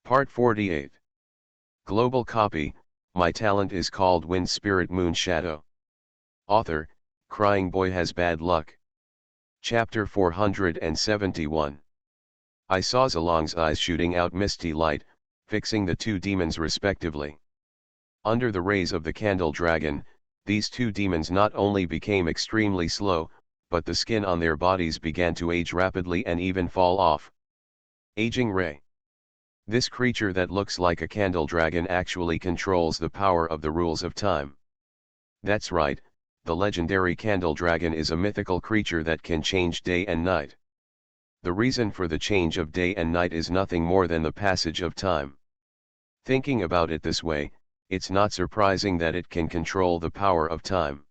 Part 48. Global Copy, My Talent is Called Wind Spirit Moon Shadow. Author, Crying Boy Has Bad Luck. Chapter 471. I saw Zalong's eyes shooting out misty light, fixing the two demons respectively. Under the rays of the candle dragon, these two demons not only became extremely slow, but the skin on their bodies began to age rapidly and even fall off. Aging ray. This creature that looks like a candle dragon actually controls the power of the rules of time. That's right, the legendary candle dragon is a mythical creature that can change day and night. The reason for the change of day and night is nothing more than the passage of time. Thinking about it this way, it's not surprising that it can control the power of time.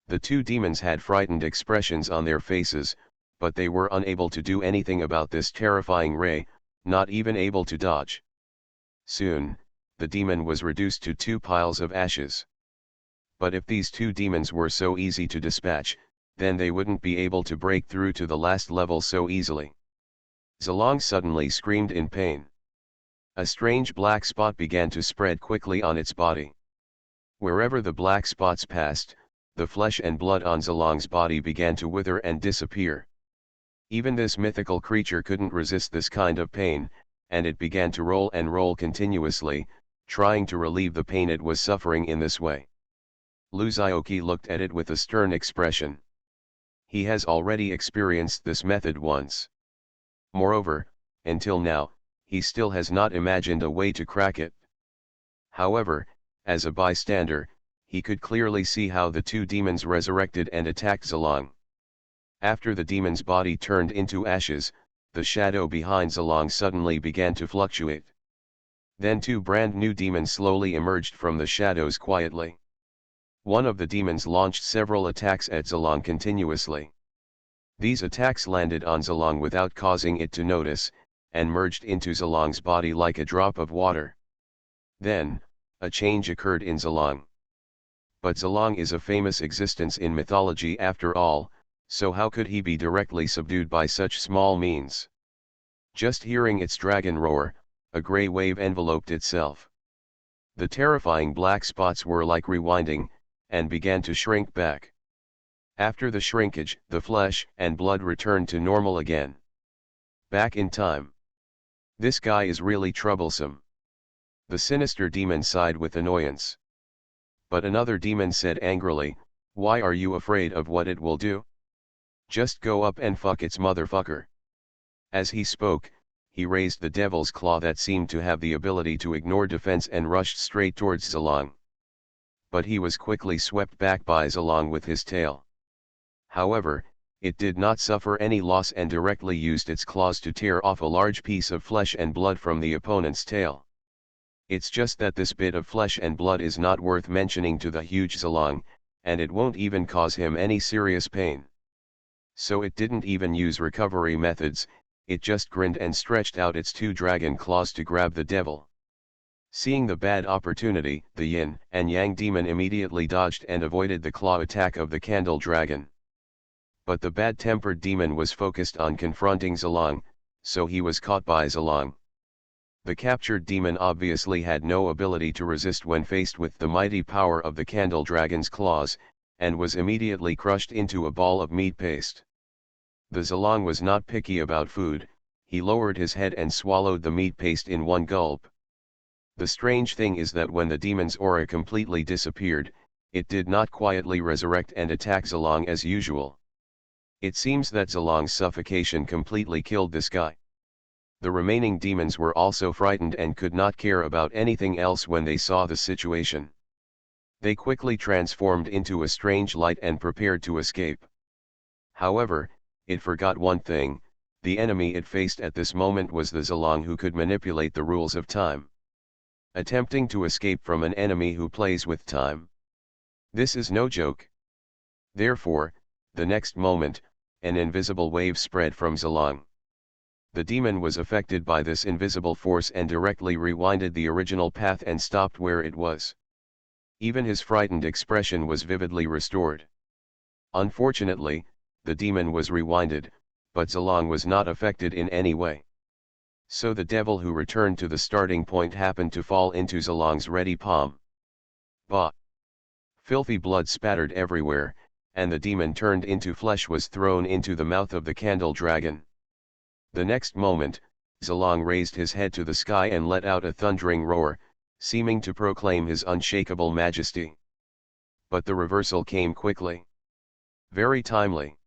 The two demons had frightened expressions on their faces, but they were unable to do anything about this terrifying ray, not even able to dodge. Soon, the demon was reduced to two piles of ashes. But if these two demons were so easy to dispatch, then they wouldn't be able to break through to the last level so easily. Zalong suddenly screamed in pain. A strange black spot began to spread quickly on its body. Wherever the black spots passed, the flesh and blood on Zalong's body began to wither and disappear. Even this mythical creature couldn't resist this kind of pain, and it began to roll and roll continuously, trying to relieve the pain it was suffering in this way. Luzioki looked at it with a stern expression. He has already experienced this method once. Moreover, until now, he still has not imagined a way to crack it. However, as a bystander, he could clearly see how the two demons resurrected and attacked Zalong. After the demon's body turned into ashes, the shadow behind Zalong suddenly began to fluctuate. Then two brand new demons slowly emerged from the shadows quietly. One of the demons launched several attacks at Zalong continuously. These attacks landed on Zalong without causing it to notice, and merged into Zalong's body like a drop of water. Then, a change occurred in Zalong. But Zalong is a famous existence in mythology after all, so how could he be directly subdued by such small means? Just hearing its dragon roar, a grey wave enveloped itself. The terrifying black spots were like rewinding, and began to shrink back. After the shrinkage, the flesh and blood returned to normal again. Back in time. This guy is really troublesome. The sinister demon sighed with annoyance. But another demon said angrily, "Why are you afraid of what it will do? Just go up and fuck its motherfucker." As he spoke, he raised the devil's claw that seemed to have the ability to ignore defense and rushed straight towards Zalong. But he was quickly swept back by Zalong with his tail. However, it did not suffer any loss and directly used its claws to tear off a large piece of flesh and blood from the opponent's tail. It's just that this bit of flesh and blood is not worth mentioning to the huge Zalong, and it won't even cause him any serious pain. So it didn't even use recovery methods, it just grinned and stretched out its two dragon claws to grab the devil. Seeing the bad opportunity, the yin and yang demon immediately dodged and avoided the claw attack of the candle dragon. But the bad-tempered demon was focused on confronting Zalong, so he was caught by Zalong. The captured demon obviously had no ability to resist when faced with the mighty power of the candle dragon's claws, and was immediately crushed into a ball of meat paste. The Zalong was not picky about food, he lowered his head and swallowed the meat paste in one gulp. The strange thing is that when the demon's aura completely disappeared, it did not quietly resurrect and attack Zalong as usual. It seems that Zalong's suffocation completely killed this guy. The remaining demons were also frightened and could not care about anything else when they saw the situation. They quickly transformed into a strange light and prepared to escape. However, it forgot one thing: the enemy it faced at this moment was the Zalong who could manipulate the rules of time. Attempting to escape from an enemy who plays with time. This is no joke. Therefore, the next moment, an invisible wave spread from Zalong. The demon was affected by this invisible force and directly rewinded the original path and stopped where it was. Even his frightened expression was vividly restored. Unfortunately, the demon was rewinded, but Zalong was not affected in any way. So the devil who returned to the starting point happened to fall into Zalong's ready palm. Bah! Filthy blood spattered everywhere, and the demon turned into flesh was thrown into the mouth of the candle dragon. The next moment, Zalong raised his head to the sky and let out a thundering roar, seeming to proclaim his unshakable majesty. But the reversal came quickly. Very timely.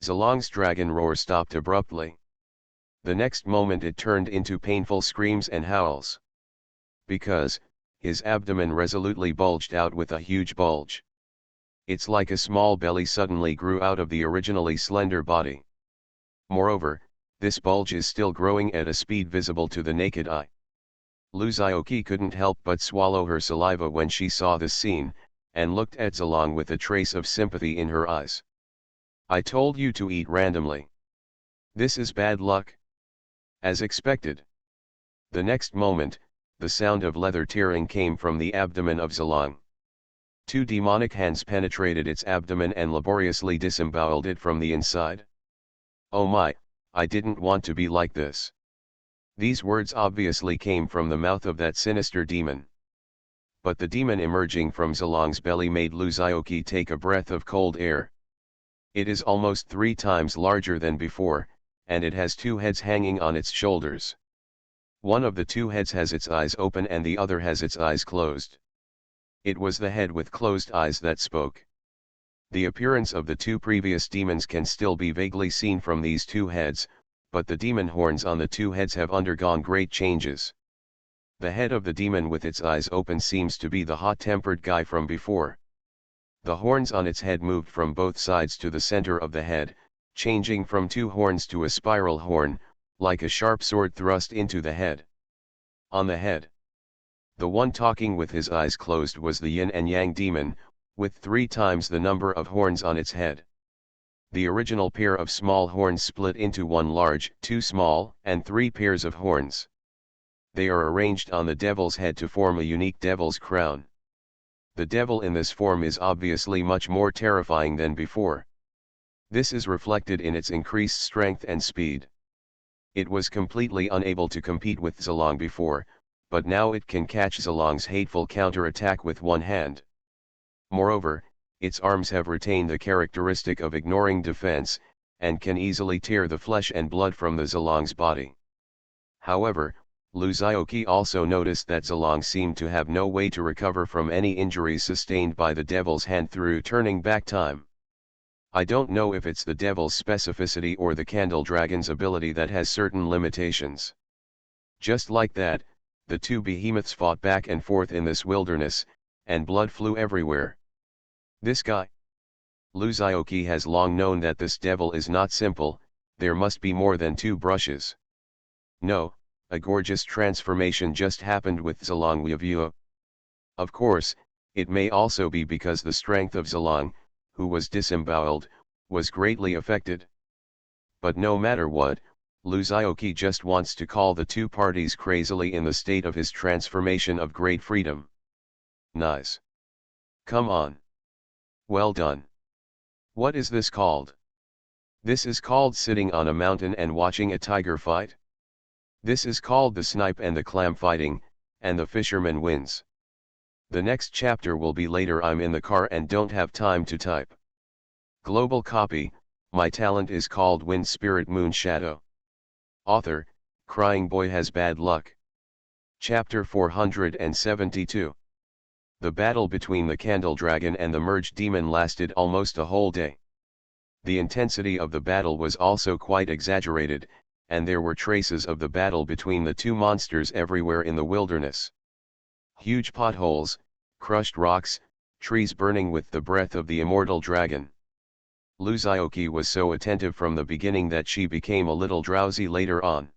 Zalong's dragon roar stopped abruptly. The next moment it turned into painful screams and howls. Because, his abdomen resolutely bulged out with a huge bulge. It's like a small belly suddenly grew out of the originally slender body. Moreover, this bulge is still growing at a speed visible to the naked eye. Lu Xiaoqi couldn't help but swallow her saliva when she saw this scene, and looked at Zalong with a trace of sympathy in her eyes. I told you to eat randomly. This is bad luck. As expected. The next moment, the sound of leather tearing came from the abdomen of Zalong. Two demonic hands penetrated its abdomen and laboriously disemboweled it from the inside. Oh my, I didn't want to be like this. These words obviously came from the mouth of that sinister demon. But the demon emerging from Zalong's belly made Lu Xiaoqi take a breath of cold air. It is almost 3 times larger than before, and it has 2 heads hanging on its shoulders. One of the 2 heads has its eyes open and the other has its eyes closed. It was the head with closed eyes that spoke. The appearance of the 2 previous demons can still be vaguely seen from these 2 heads, but the demon horns on the 2 heads have undergone great changes. The head of the demon with its eyes open seems to be the hot-tempered guy from before. The horns on its head moved from both sides to the center of the head, changing from 2 horns to a spiral horn, like a sharp sword thrust into the head. On the head. The one talking with his eyes closed was the yin and yang demon, with 3 times the number of horns on its head. The original pair of small horns split into 1 large, 2 small, and 3 pairs of horns. They are arranged on the devil's head to form a unique devil's crown. The devil in this form is obviously much more terrifying than before. This is reflected in its increased strength and speed. It was completely unable to compete with Zalong before, but now it can catch Zalong's hateful counterattack with 1 hand. Moreover, its arms have retained the characteristic of ignoring defense, and can easily tear the flesh and blood from the Zalong's body. However, Lu Xiaoqi also noticed that Zalong seemed to have no way to recover from any injuries sustained by the devil's hand through turning back time. I don't know if it's the devil's specificity or the candle dragon's ability that has certain limitations. Just like that, the 2 behemoths fought back and forth in this wilderness, and blood flew everywhere. This guy. Lu Xiaoqi has long known that this devil is not simple, there must be more than 2 brushes. No, a gorgeous transformation just happened with Zalong Weivue. Of course, it may also be because the strength of Zalong, who was disemboweled, was greatly affected. But no matter what, Lu Xiaoqi just wants to call the 2 parties crazily in the state of his transformation of great freedom. Nice. Come on. Well done. What is this called? This is called sitting on a mountain and watching a tiger fight. This is called the snipe and the clam fighting, and the fisherman wins. The next chapter will be later. I'm in the car and don't have time to type. Global copy, my talent is called Wind Spirit Moon Shadow. Author, Crying Boy Has Bad Luck. Chapter 472. The battle between the Candle Dragon and the Merged Demon lasted almost a whole day. The intensity of the battle was also quite exaggerated, and there were traces of the battle between the 2 monsters everywhere in the wilderness. Huge potholes, crushed rocks, trees burning with the breath of the immortal dragon. Lu Xiaoqi was so attentive from the beginning that she became a little drowsy later on.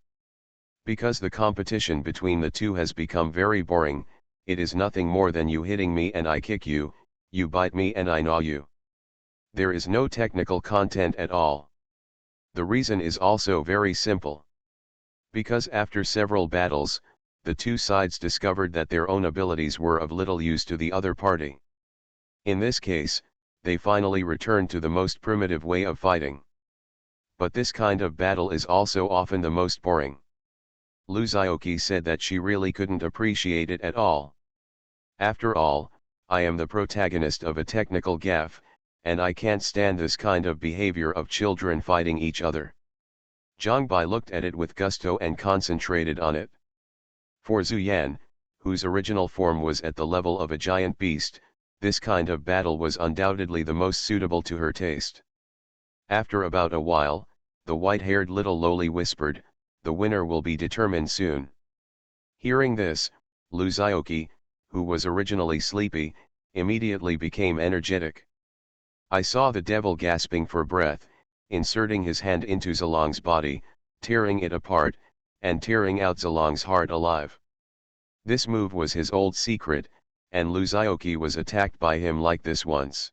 Because the competition between the 2 has become very boring, it is nothing more than you hitting me and I kick you, you bite me and I gnaw you. There is no technical content at all. The reason is also very simple. Because after several battles, the 2 sides discovered that their own abilities were of little use to the other party. In this case, they finally returned to the most primitive way of fighting. But this kind of battle is also often the most boring. Lu Zioki said that she really couldn't appreciate it at all. After all, I am the protagonist of a technical gaffe, and I can't stand this kind of behavior of children fighting each other. Zhang Bai looked at it with gusto and concentrated on it. For Zhu Yan, whose original form was at the level of a giant beast, this kind of battle was undoubtedly the most suitable to her taste. After about a while, the white-haired little loli whispered, "The winner will be determined soon." Hearing this, Lu Zioki, who was originally sleepy, immediately became energetic. I saw the devil gasping for breath, inserting his hand into Zalong's body, tearing it apart, and tearing out Zalong's heart alive. This move was his old secret, and Lu Zioki was attacked by him like this once.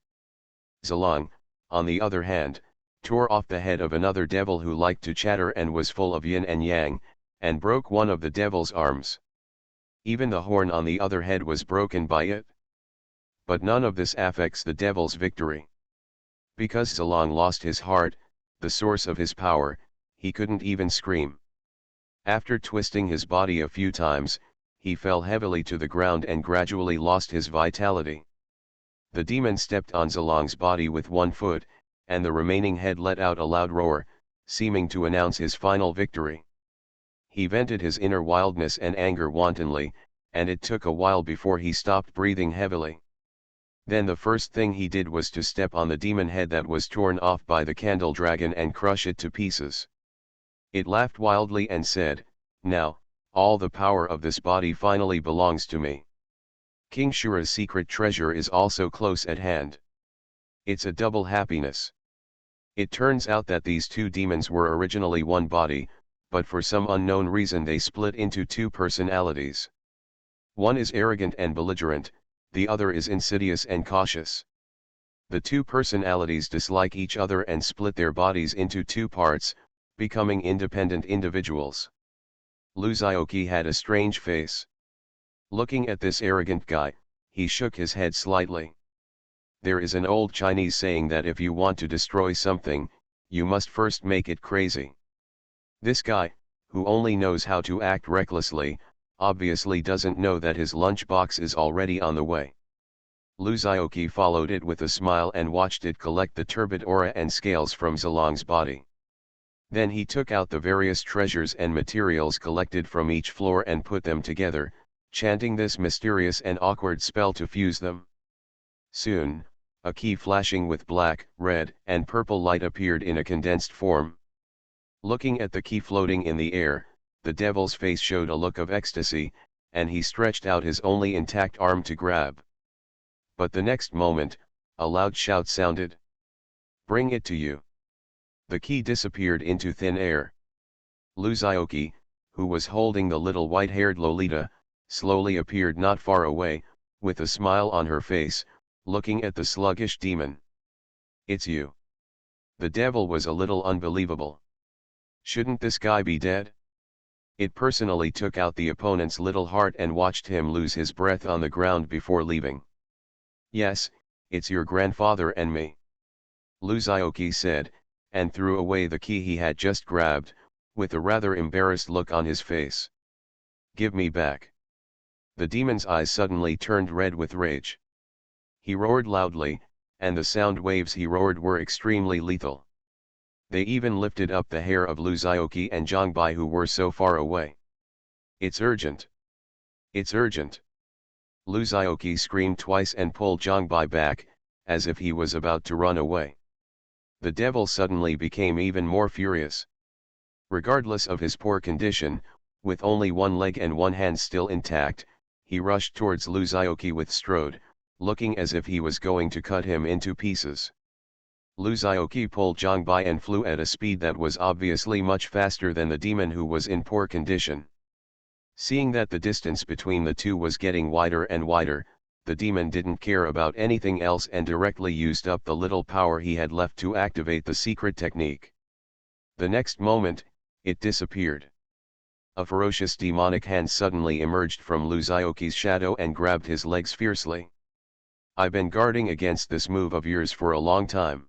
Zalong, on the other hand, tore off the head of another devil who liked to chatter and was full of yin and yang, and broke one of the devil's arms. Even the horn on the other head was broken by it. But none of this affects the devil's victory. Because Zalong lost his heart, the source of his power, he couldn't even scream. After twisting his body a few times, he fell heavily to the ground and gradually lost his vitality. The demon stepped on Zalong's body with one foot, and the remaining head let out a loud roar, seeming to announce his final victory. He vented his inner wildness and anger wantonly, and it took a while before he stopped breathing heavily. Then the first thing he did was to step on the demon head that was torn off by the candle dragon and crush it to pieces. It laughed wildly and said, "Now, all the power of this body finally belongs to me. King Shura's secret treasure is also close at hand. It's a double happiness." It turns out that these two demons were originally one body, but for some unknown reason they split into two personalities. One is arrogant and belligerent, the other is insidious and cautious. The two personalities dislike each other and split their bodies into two parts, becoming independent individuals. Lu Zioki had a strange face. Looking at this arrogant guy, he shook his head slightly. There is an old Chinese saying that if you want to destroy something, you must first make it crazy. This guy, who only knows how to act recklessly, obviously doesn't know that his lunchbox is already on the way. Lu Zioki followed it with a smile and watched it collect the turbid aura and scales from Zalong's body. Then he took out the various treasures and materials collected from each floor and put them together, chanting this mysterious and awkward spell to fuse them. Soon, a key flashing with black, red, and purple light appeared in a condensed form. Looking at the key floating in the air, the devil's face showed a look of ecstasy, and he stretched out his only intact arm to grab. But the next moment, a loud shout sounded. "Bring it to you." The key disappeared into thin air. Lu Zioki, who was holding the little white-haired Lolita, slowly appeared not far away, with a smile on her face, looking at the sluggish demon. "It's you." The devil was a little unbelievable. Shouldn't this guy be dead? It personally took out the opponent's little heart and watched him lose his breath on the ground before leaving. "Yes, it's your grandfather and me," Lu Zioki said, and threw away the key he had just grabbed, with a rather embarrassed look on his face. "Give me back." The demon's eyes suddenly turned red with rage. He roared loudly, and the sound waves he roared were extremely lethal. They even lifted up the hair of Lu Zioki and Zhang Bai, who were so far away. "It's urgent! It's urgent!" Lu Zioki screamed twice and pulled Zhang Bai back, as if he was about to run away. The devil suddenly became even more furious. Regardless of his poor condition, with only one leg and one hand still intact, he rushed towards Lu Zioki with strode, looking as if he was going to cut him into pieces. Lu Zioki pulled Zhang Bai and flew at a speed that was obviously much faster than the demon, who was in poor condition. Seeing that the distance between the two was getting wider and wider, the demon didn't care about anything else and directly used up the little power he had left to activate the secret technique. The next moment, it disappeared. A ferocious demonic hand suddenly emerged from Lu Zioki's shadow and grabbed his legs fiercely. "I've been guarding against this move of yours for a long time."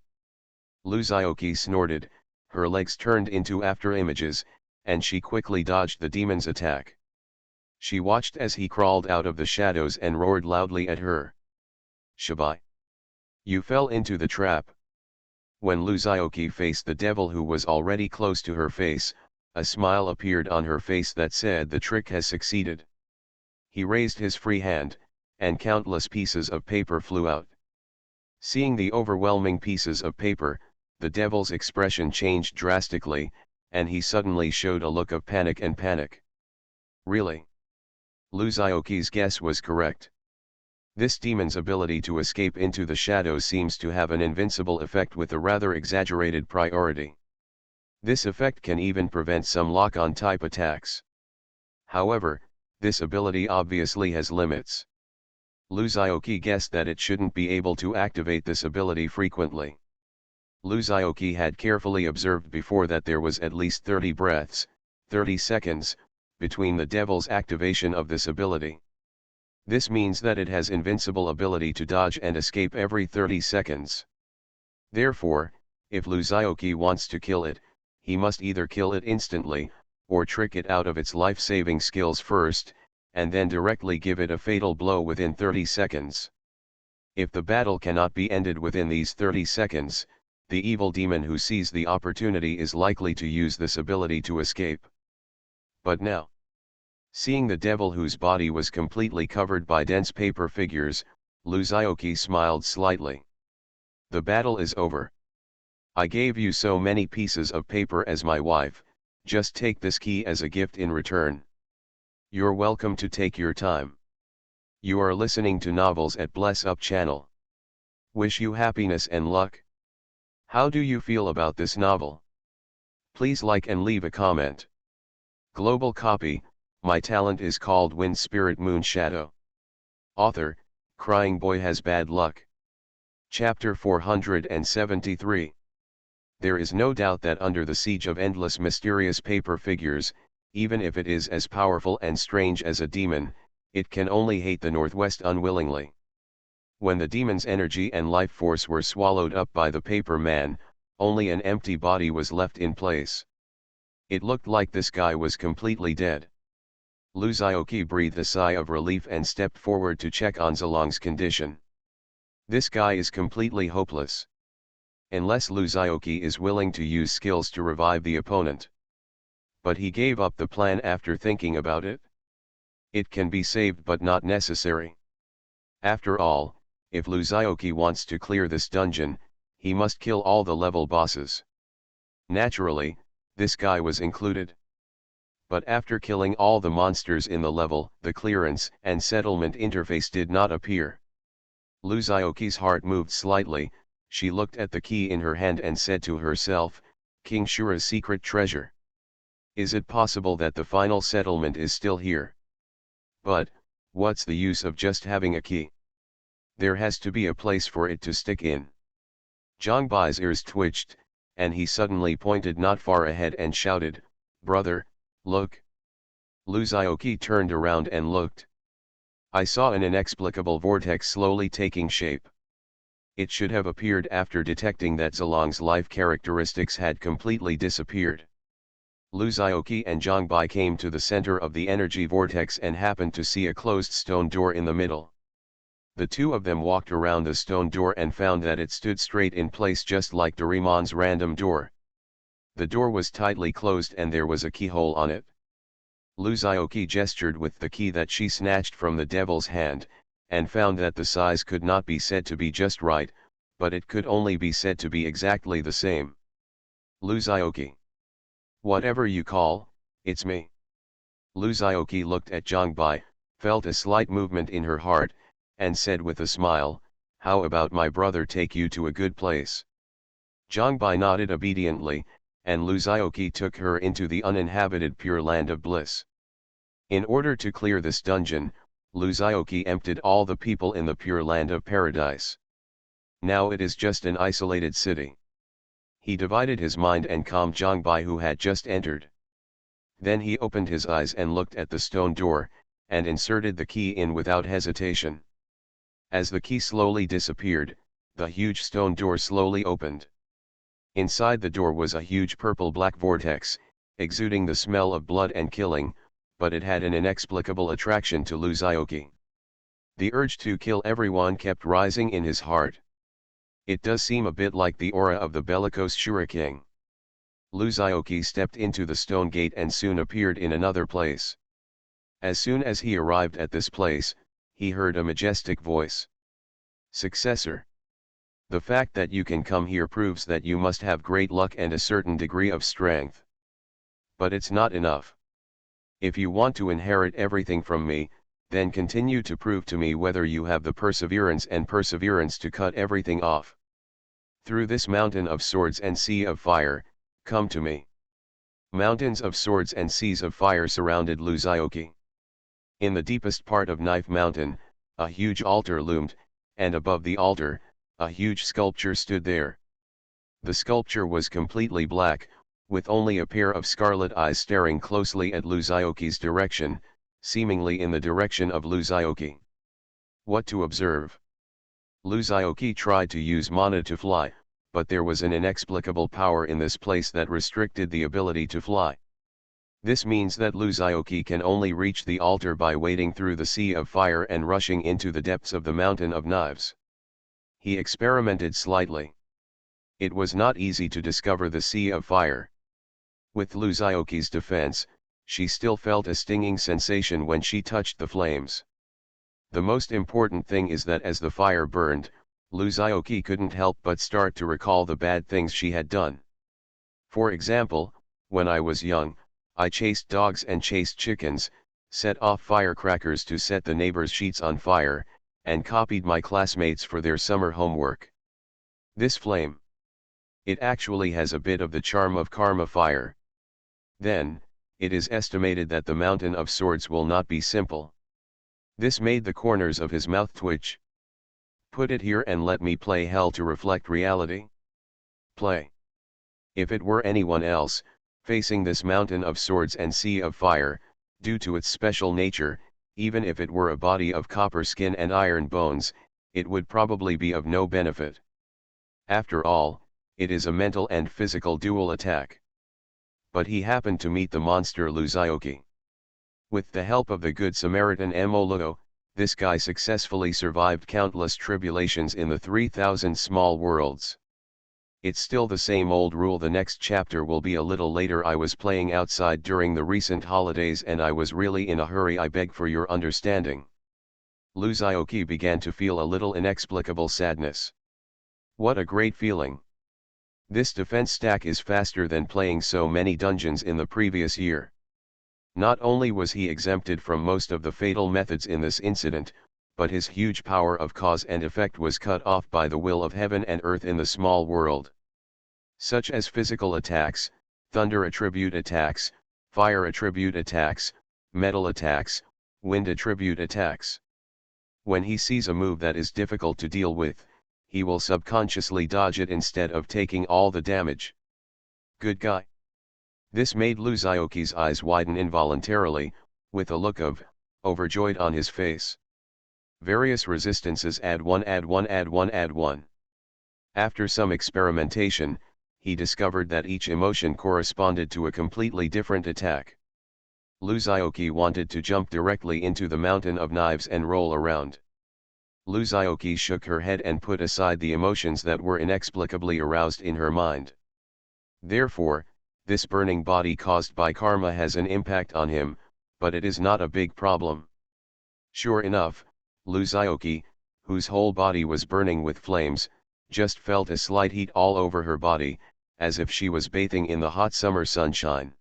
Lu Zioki snorted, her legs turned into afterimages, and she quickly dodged the demon's attack. She watched as he crawled out of the shadows and roared loudly at her. "Shabai! You fell into the trap." When Luzaoki faced the devil who was already close to her face, a smile appeared on her face that said the trick has succeeded. He raised his free hand, and countless pieces of paper flew out. Seeing the overwhelming pieces of paper, the devil's expression changed drastically, and he suddenly showed a look of panic. Really? Luzaoki's guess was correct. This demon's ability to escape into the shadows seems to have an invincible effect with a rather exaggerated priority. This effect can even prevent some lock-on type attacks. However, this ability obviously has limits. Luzaoki guessed that it shouldn't be able to activate this ability frequently. Luzaoki had carefully observed before that there was at least 30 breaths, 30 seconds, between the devil's activation of this ability. This means that it has invincible ability to dodge and escape every 30 seconds. Therefore, if Luzaoki wants to kill it, he must either kill it instantly, or trick it out of its life-saving skills first, and then directly give it a fatal blow within 30 seconds. If the battle cannot be ended within these 30 seconds, the evil demon who sees the opportunity is likely to use this ability to escape. But now, seeing the devil whose body was completely covered by dense paper figures, Luzaoki smiled slightly. The battle is over. I gave you so many pieces of paper as my wife, just take this key as a gift in return. You're welcome to take your time. You are listening to Novels at Bless Up channel. Wish you happiness and luck. How do you feel about this novel? Please like and leave a comment. Global copy, my talent is called Wind Spirit Moon Shadow. Author, Crying Boy Has Bad Luck. Chapter 473. There is no doubt that under the siege of endless mysterious paper figures, even if it is as powerful and strange as a demon, it can only hate the Northwest unwillingly. When the demon's energy and life force were swallowed up by the paper man, only an empty body was left in place. It looked like this guy was completely dead. Luzaoki breathed a sigh of relief and stepped forward to check on Zalong's condition. This guy is completely hopeless. Unless Luzaoki is willing to use skills to revive the opponent. But he gave up the plan after thinking about it. It can be saved but not necessary. After all, if Luzaoki wants to clear this dungeon, he must kill all the level bosses. Naturally, this guy was included. But after killing all the monsters in the level, the clearance and settlement interface did not appear. Luzaoki's heart moved slightly. She looked at the key in her hand and said to herself, King Shura's secret treasure. Is it possible that the final settlement is still here? But, what's the use of just having a key? There has to be a place for it to stick in. Zhangbai's ears twitched, and he suddenly pointed not far ahead and shouted, Brother, look. Luzaoki turned around and looked. I saw an inexplicable vortex slowly taking shape. It should have appeared after detecting that Zalong's life characteristics had completely disappeared. Luzaoki and Zhangbai came to the center of the energy vortex and happened to see a closed stone door in the middle. The two of them walked around the stone door and found that it stood straight in place just like Doraemon's random door. The door was tightly closed and there was a keyhole on it. Luzaoki gestured with the key that she snatched from the devil's hand, and found that the size could not be said to be just right, but it could only be said to be exactly the same. Luzaoki. Whatever you call, it's me. Luzaoki looked at Zhangbai, felt a slight movement in her heart, and said with a smile, how about my brother take you to a good place? Zhangbai nodded obediently, and Luzaoki took her into the uninhabited Pure Land of Bliss. In order to clear this dungeon, Luzaoki emptied all the people in the Pure Land of Paradise. Now it is just an isolated city. He divided his mind and calmed Zhangbai who had just entered. Then he opened his eyes and looked at the stone door, and inserted the key in without hesitation. As the key slowly disappeared, the huge stone door slowly opened. Inside the door was a huge purple-black vortex, exuding the smell of blood and killing, but it had an inexplicable attraction to Luzaoki. The urge to kill everyone kept rising in his heart. It does seem a bit like the aura of the bellicose shuriken. Luzaoki stepped into the stone gate and soon appeared in another place. As soon as he arrived at this place, he heard a majestic voice. "Successor. The fact that you can come here proves that you must have great luck and a certain degree of strength. But it's not enough. If you want to inherit everything from me, then continue to prove to me whether you have the perseverance to cut everything off. Through this mountain of swords and sea of fire, come to me." Mountains of swords and seas of fire surrounded Luzaoki. In the deepest part of Knife Mountain, a huge altar loomed, and above the altar, a huge sculpture stood there. The sculpture was completely black, with only a pair of scarlet eyes staring closely at Luzaoki's direction, seemingly in the direction of Luzaoki. What to observe? Luzaoki tried to use mana to fly, but there was an inexplicable power in this place that restricted the ability to fly. This means that Luzaoki can only reach the altar by wading through the sea of fire and rushing into the depths of the mountain of knives. He experimented slightly. It was not easy to discover the sea of fire. With Luzaoki's defense, she still felt a stinging sensation when she touched the flames. The most important thing is that as the fire burned, Luzaoki couldn't help but start to recall the bad things she had done. For example, when I was young, I chased dogs and chased chickens, set off firecrackers to set the neighbors' sheets on fire, and copied my classmates for their summer homework. This flame. It actually has a bit of the charm of karma fire. Then, it is estimated that the mountain of swords will not be simple. This made the corners of his mouth twitch. Put it here and let me play hell to reflect reality. Play. If it were anyone else, facing this mountain of swords and sea of fire, due to its special nature, even if it were a body of copper skin and iron bones, it would probably be of no benefit. After all, it is a mental and physical dual attack. But he happened to meet the monster Luzaoki. With the help of the good Samaritan Emoluo, this guy successfully survived countless tribulations in the 3,000 small worlds. It's still the same old rule. The next chapter will be a little later. I was playing outside during the recent holidays and I was really in a hurry. I beg for your understanding. Luzaoki began to feel a little inexplicable sadness. What a great feeling. This defense stack is faster than playing so many dungeons in the previous year. Not only was he exempted from most of the fatal methods in this incident, but his huge power of cause and effect was cut off by the will of heaven and earth in the small world. Such as physical attacks, thunder attribute attacks, fire attribute attacks, metal attacks, wind attribute attacks. When he sees a move that is difficult to deal with, he will subconsciously dodge it instead of taking all the damage. Good guy. This made Luzaoki's eyes widen involuntarily, with a look of overjoyed on his face. Various resistances add 1 add 1 add 1 add 1. After some experimentation, he discovered that each emotion corresponded to a completely different attack. Luzaoki wanted to jump directly into the mountain of knives and roll around. Luzaoki shook her head and put aside the emotions that were inexplicably aroused in her mind. Therefore, this burning body caused by karma has an impact on him, but it is not a big problem. Sure enough, Luzaoki, whose whole body was burning with flames, just felt a slight heat all over her body, as if she was bathing in the hot summer sunshine.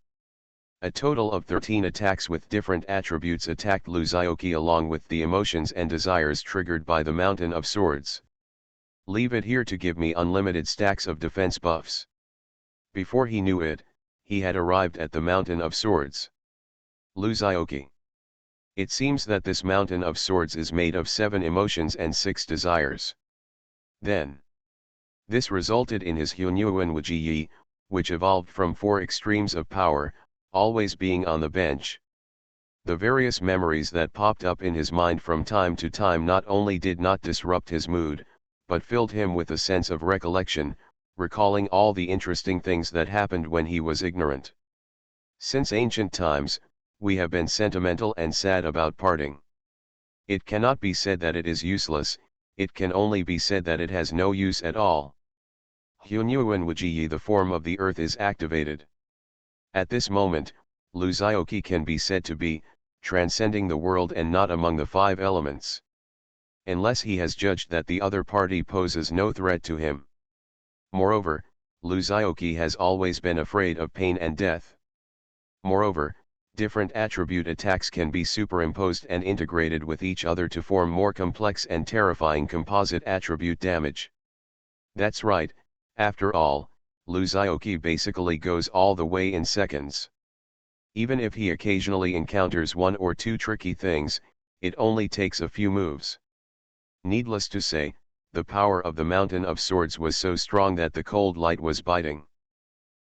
A total of 13 attacks with different attributes attacked Luzaoki along with the emotions and desires triggered by the Mountain of Swords. Leave it here to give me unlimited stacks of defense buffs. Before he knew it, he had arrived at the Mountain of Swords. Luzaoki. It seems that this Mountain of Swords is made of 7 emotions and 6 desires. Then. This resulted in his Hunyuan Wajiyi, which evolved from 4 extremes of power, always being on the bench. The various memories that popped up in his mind from time to time not only did not disrupt his mood, but filled him with a sense of recollection, recalling all the interesting things that happened when he was ignorant. Since ancient times, we have been sentimental and sad about parting. It cannot be said that it is useless, it can only be said that it has no use at all. Hunyuan the form of the earth is activated. At this moment, Luzaoki can be said to be, transcending the world and not among the five elements. Unless he has judged that the other party poses no threat to him. Moreover, Luzaoki has always been afraid of pain and death. Moreover, different attribute attacks can be superimposed and integrated with each other to form more complex and terrifying composite attribute damage. That's right, after all, Luzaoki basically goes all the way in seconds. Even if he occasionally encounters one or two tricky things, it only takes a few moves. Needless to say, the power of the Mountain of Swords was so strong that the cold light was biting.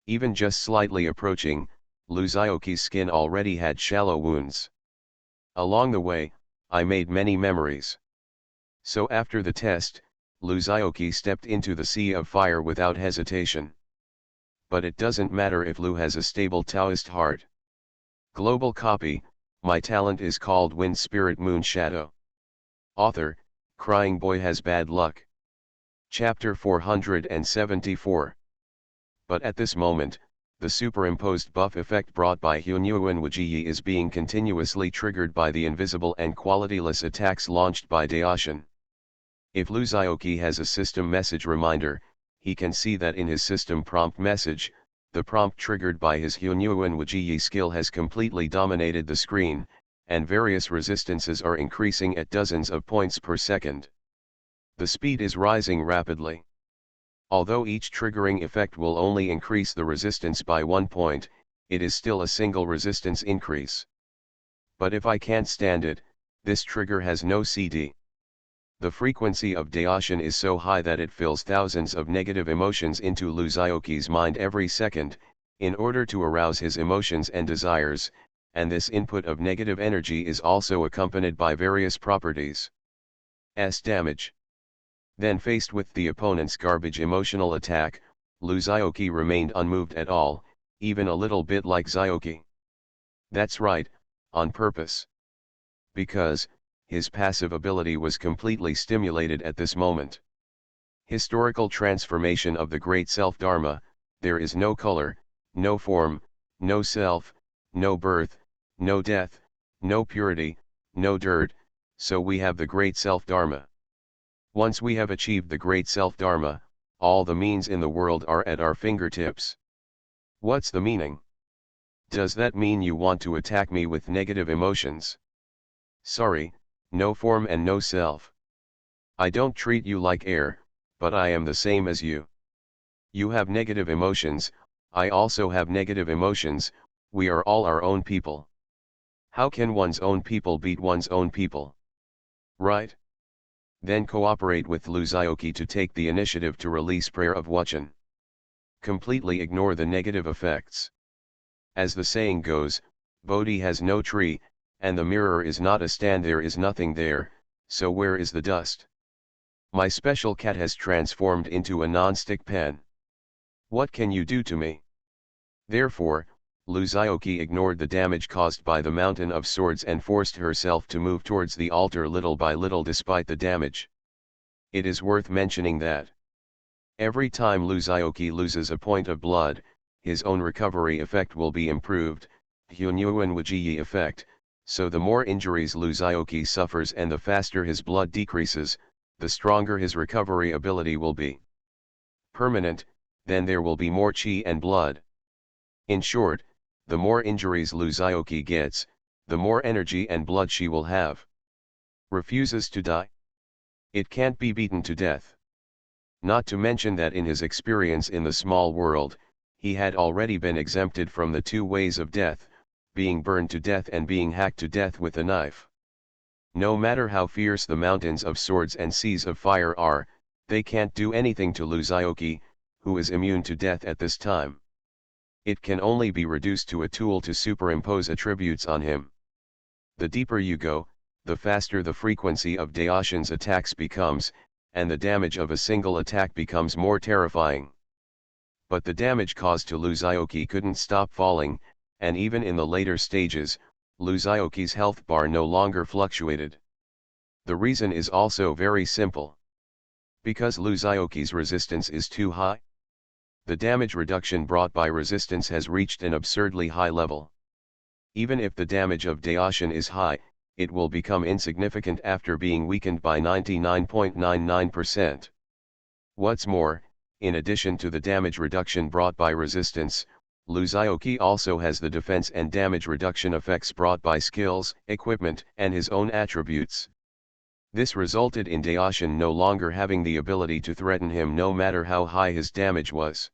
Even just slightly approaching, Luzaoki's skin already had shallow wounds. Along the way, I made many memories. So after the test, Luzaoki stepped into the sea of fire without hesitation. But it doesn't matter if Lu has a stable Taoist heart. Global copy, my talent is called Wind Spirit Moon Shadow. Author, Crying Boy Has Bad Luck. Chapter 474. But at this moment, the superimposed buff effect brought by Hunyuan Wujiyi is being continuously triggered by the invisible and qualityless attacks launched by Daoshin. If Luzaoki has a system message reminder, he can see that in his system prompt message, the prompt triggered by his Hunyuan Wujiyi skill has completely dominated the screen, and various resistances are increasing at dozens of points per second. The speed is rising rapidly. Although each triggering effect will only increase the resistance by 1 point, it is still a single resistance increase. But if I can't stand it, this trigger has no CD. The frequency of Daoshin is so high that it fills thousands of negative emotions into Luzaoki's mind every second, in order to arouse his emotions and desires, and this input of negative energy is also accompanied by various properties. Damage. Then faced with the opponent's garbage emotional attack, Luzaoki remained unmoved at all, even a little bit like Zyoki. That's right, on purpose. Because, his passive ability was completely stimulated at this moment. Historical transformation of the Great Self-Dharma, there is no color, no form, no self, no birth, no death, no purity, no dirt, so we have the Great Self-Dharma. Once we have achieved the Great Self-Dharma, all the means in the world are at our fingertips. What's the meaning? Does that mean you want to attack me with negative emotions? Sorry, no form and no self. I don't treat you like air, but I am the same as you. You have negative emotions, I also have negative emotions, we are all our own people. How can one's own people beat one's own people? Right? Then cooperate with Luzaoki to take the initiative to release prayer of Wuchen. Completely ignore the negative effects. As the saying goes, Bodhi has no tree, and the mirror is not a stand, there is nothing there, so where is the dust? My special cat has transformed into a non-stick pen. What can you do to me? Therefore, Luzaoki ignored the damage caused by the Mountain of Swords and forced herself to move towards the altar little by little despite the damage. It is worth mentioning that every time Luzaoki loses a point of blood, his own recovery effect will be improved, Hunyuan Wujiyi effect, so the more injuries Luzaoki suffers and the faster his blood decreases, the stronger his recovery ability will be. Permanent, then there will be more chi and blood. In short, the more injuries Luzaoki gets, the more energy and blood she will have. Refuses to die? It can't be beaten to death. Not to mention that in his experience in the small world, he had already been exempted from the two ways of death, being burned to death and being hacked to death with a knife. No matter how fierce the Mountains of Swords and Seas of Fire are, they can't do anything to Luzaoki, who is immune to death at this time. It can only be reduced to a tool to superimpose attributes on him. The deeper you go, the faster the frequency of Daoshin's attacks becomes, and the damage of a single attack becomes more terrifying. But the damage caused to Luzaoki couldn't stop falling, and even in the later stages, Luzioki's health bar no longer fluctuated. The reason is also very simple. Because Luzioki's resistance is too high. The damage reduction brought by resistance has reached an absurdly high level. Even if the damage of Daoshin is high, it will become insignificant after being weakened by 99.99%. What's more, in addition to the damage reduction brought by resistance, Luzioki also has the defense and damage reduction effects brought by skills, equipment, and his own attributes. This resulted in Daoshin no longer having the ability to threaten him no matter how high his damage was.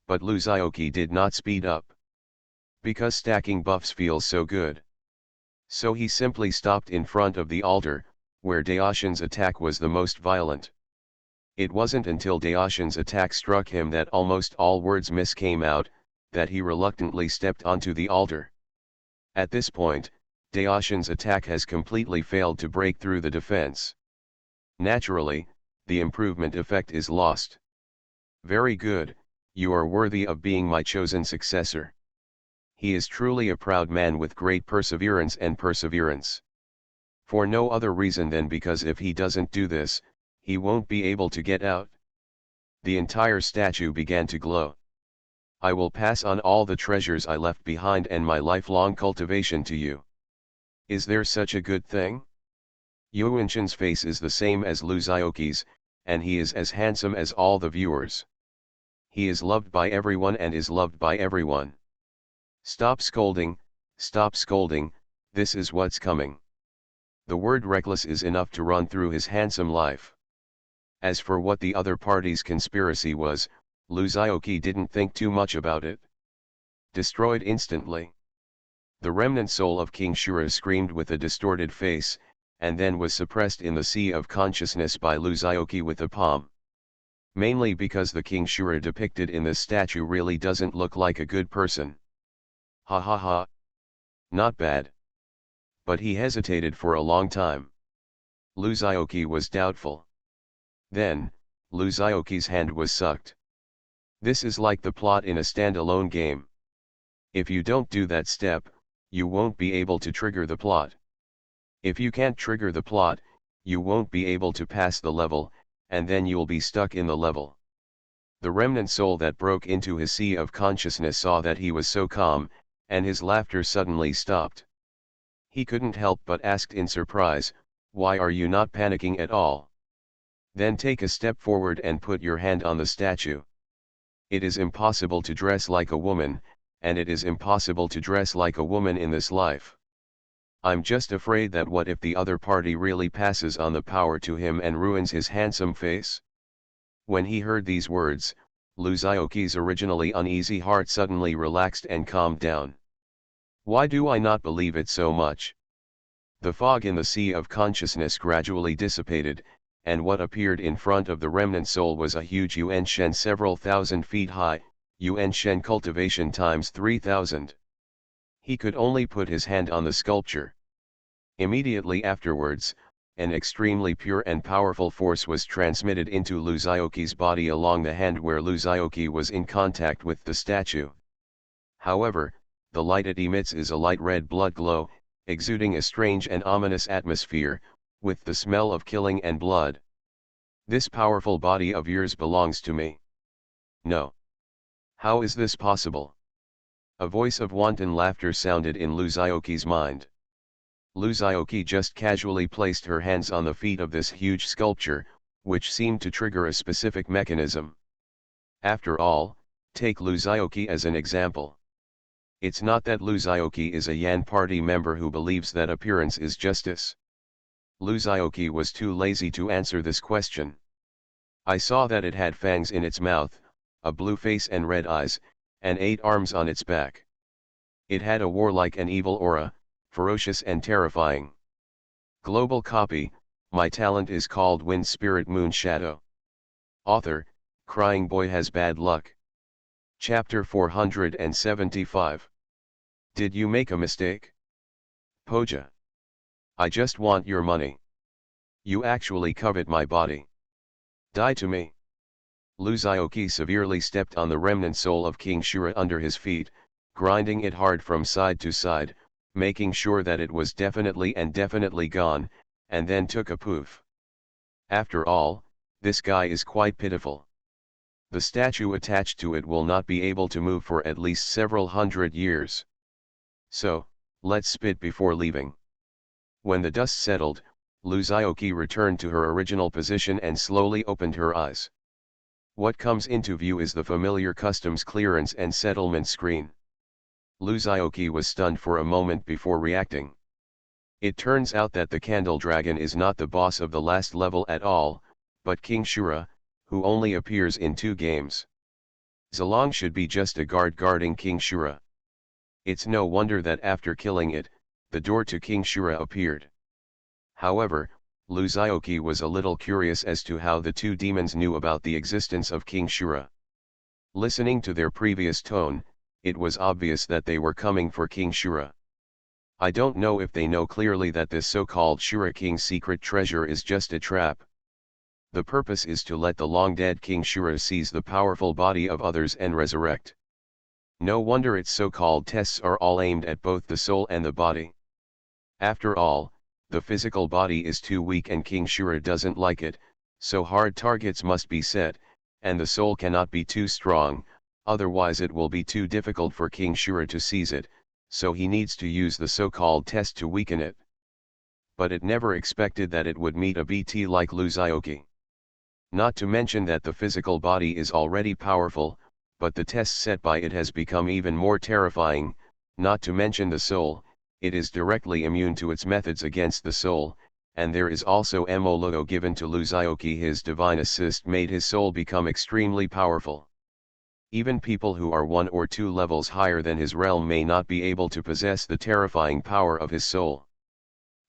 But Luzioki did not speed up. Because stacking buffs feels so good. So he simply stopped in front of the altar, where Daoshin's attack was the most violent. It wasn't until Daoshin's attack struck him that almost all words came out, that he reluctantly stepped onto the altar. At this point, Daoshin's attack has completely failed to break through the defense. Naturally, the improvement effect is lost. Very good, you are worthy of being my chosen successor. He is truly a proud man with great perseverance and perseverance. For no other reason than because if he doesn't do this, he won't be able to get out. The entire statue began to glow. I will pass on all the treasures I left behind and my lifelong cultivation to you. Is there such a good thing? Yuenshin's face is the same as Luzioki's, and he is as handsome as all the viewers. He is loved by everyone and is loved by everyone. Stop scolding, this is what's coming. The word reckless is enough to run through his handsome life. As for what the other party's conspiracy was, Luzioki didn't think too much about it. Destroyed instantly. The remnant soul of King Shura screamed with a distorted face, and then was suppressed in the sea of consciousness by Luzioki with a palm. Mainly because the King Shura depicted in this statue really doesn't look like a good person. Ha ha ha. Not bad. But he hesitated for a long time. Luzioki was doubtful. Then, Luzioki's hand was sucked. This is like the plot in a standalone game. If you don't do that step, you won't be able to trigger the plot. If you can't trigger the plot, you won't be able to pass the level, and then you'll be stuck in the level. The remnant soul that broke into his sea of consciousness saw that he was so calm, and his laughter suddenly stopped. He couldn't help but asked in surprise, "Why are you not panicking at all? Then take a step forward and put your hand on the statue. It is impossible to dress like a woman, and it is impossible to dress like a woman in this life. I'm just afraid that what if the other party really passes on the power to him and ruins his handsome face?" When he heard these words, Luzioki's originally uneasy heart suddenly relaxed and calmed down. Why do I not believe it so much? The fog in the sea of consciousness gradually dissipated, and what appeared in front of the remnant soul was a huge Yuan Shen several thousand feet high, Yuan Shen cultivation times 3000. He could only put his hand on the sculpture. Immediately afterwards, an extremely pure and powerful force was transmitted into Luzioki's body along the hand where Luzioki was in contact with the statue. However, the light it emits is a light red blood glow, exuding a strange and ominous atmosphere, with the smell of killing and blood. This powerful body of yours belongs to me. No. How is this possible? A voice of wanton laughter sounded in Luzioki's mind. Luzioki just casually placed her hands on the feet of this huge sculpture, which seemed to trigger a specific mechanism. After all, take Luzioki as an example. It's not that Luzioki is a Yan party member who believes that appearance is justice. Luzioki was too lazy to answer this question. I saw that it had fangs in its mouth, a blue face and red eyes, and 8 arms on its back. It had a warlike and evil aura, ferocious and terrifying. Global copy, my talent is called Wind Spirit Moon Shadow. Author, Crying Boy Has Bad Luck. Chapter 475. Did you make a mistake? Poja. I just want your money. You actually covet my body. Die to me. Luzioki severely stepped on the remnant soul of King Shura under his feet, grinding it hard from side to side, making sure that it was definitely gone, and then took a poof. After all, this guy is quite pitiful. The statue attached to it will not be able to move for at least several hundred years. So, let's spit before leaving. When the dust settled, Luzioki returned to her original position and slowly opened her eyes. What comes into view is the familiar customs clearance and settlement screen. Luzioki was stunned for a moment before reacting. It turns out that the Candle Dragon is not the boss of the last level at all, but King Shura, who only appears in 2 games. Zilong should be just a guard guarding King Shura. It's no wonder that after killing it, the door to King Shura appeared. However, Luzioki was a little curious as to how the 2 demons knew about the existence of King Shura. Listening to their previous tone, it was obvious that they were coming for King Shura. I don't know if they know clearly that this so-called Shura King's secret treasure is just a trap. The purpose is to let the long-dead King Shura seize the powerful body of others and resurrect. No wonder its so-called tests are all aimed at both the soul and the body. After all, the physical body is too weak and King Shura doesn't like it, so hard targets must be set, and the soul cannot be too strong, otherwise it will be too difficult for King Shura to seize it, so he needs to use the so-called test to weaken it. But it never expected that it would meet a BT like Luzioki. Not to mention that the physical body is already powerful, but the test set by it has become even more terrifying, not to mention the soul. It is directly immune to its methods against the soul, and there is also Emologo given to Luzioki. His divine assist made his soul become extremely powerful. Even people who are 1 or 2 levels higher than his realm may not be able to possess the terrifying power of his soul.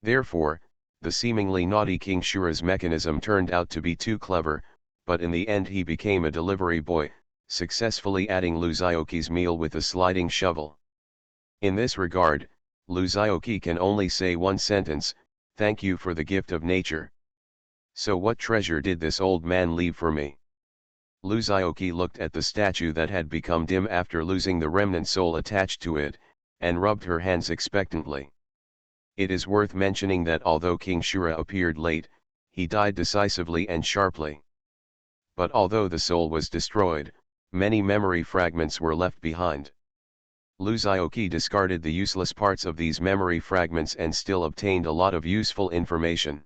Therefore, the seemingly naughty King Shura's mechanism turned out to be too clever, but in the end he became a delivery boy, successfully adding Luzioki's meal with a sliding shovel. In this regard, Luzioki can only say one sentence: "Thank you for the gift of nature." So what treasure did this old man leave for me? Luzioki looked at the statue that had become dim after losing the remnant soul attached to it, and rubbed her hands expectantly. It is worth mentioning that although King Shura appeared late, he died decisively and sharply. But although the soul was destroyed, many memory fragments were left behind. Luzioki discarded the useless parts of these memory fragments and still obtained a lot of useful information.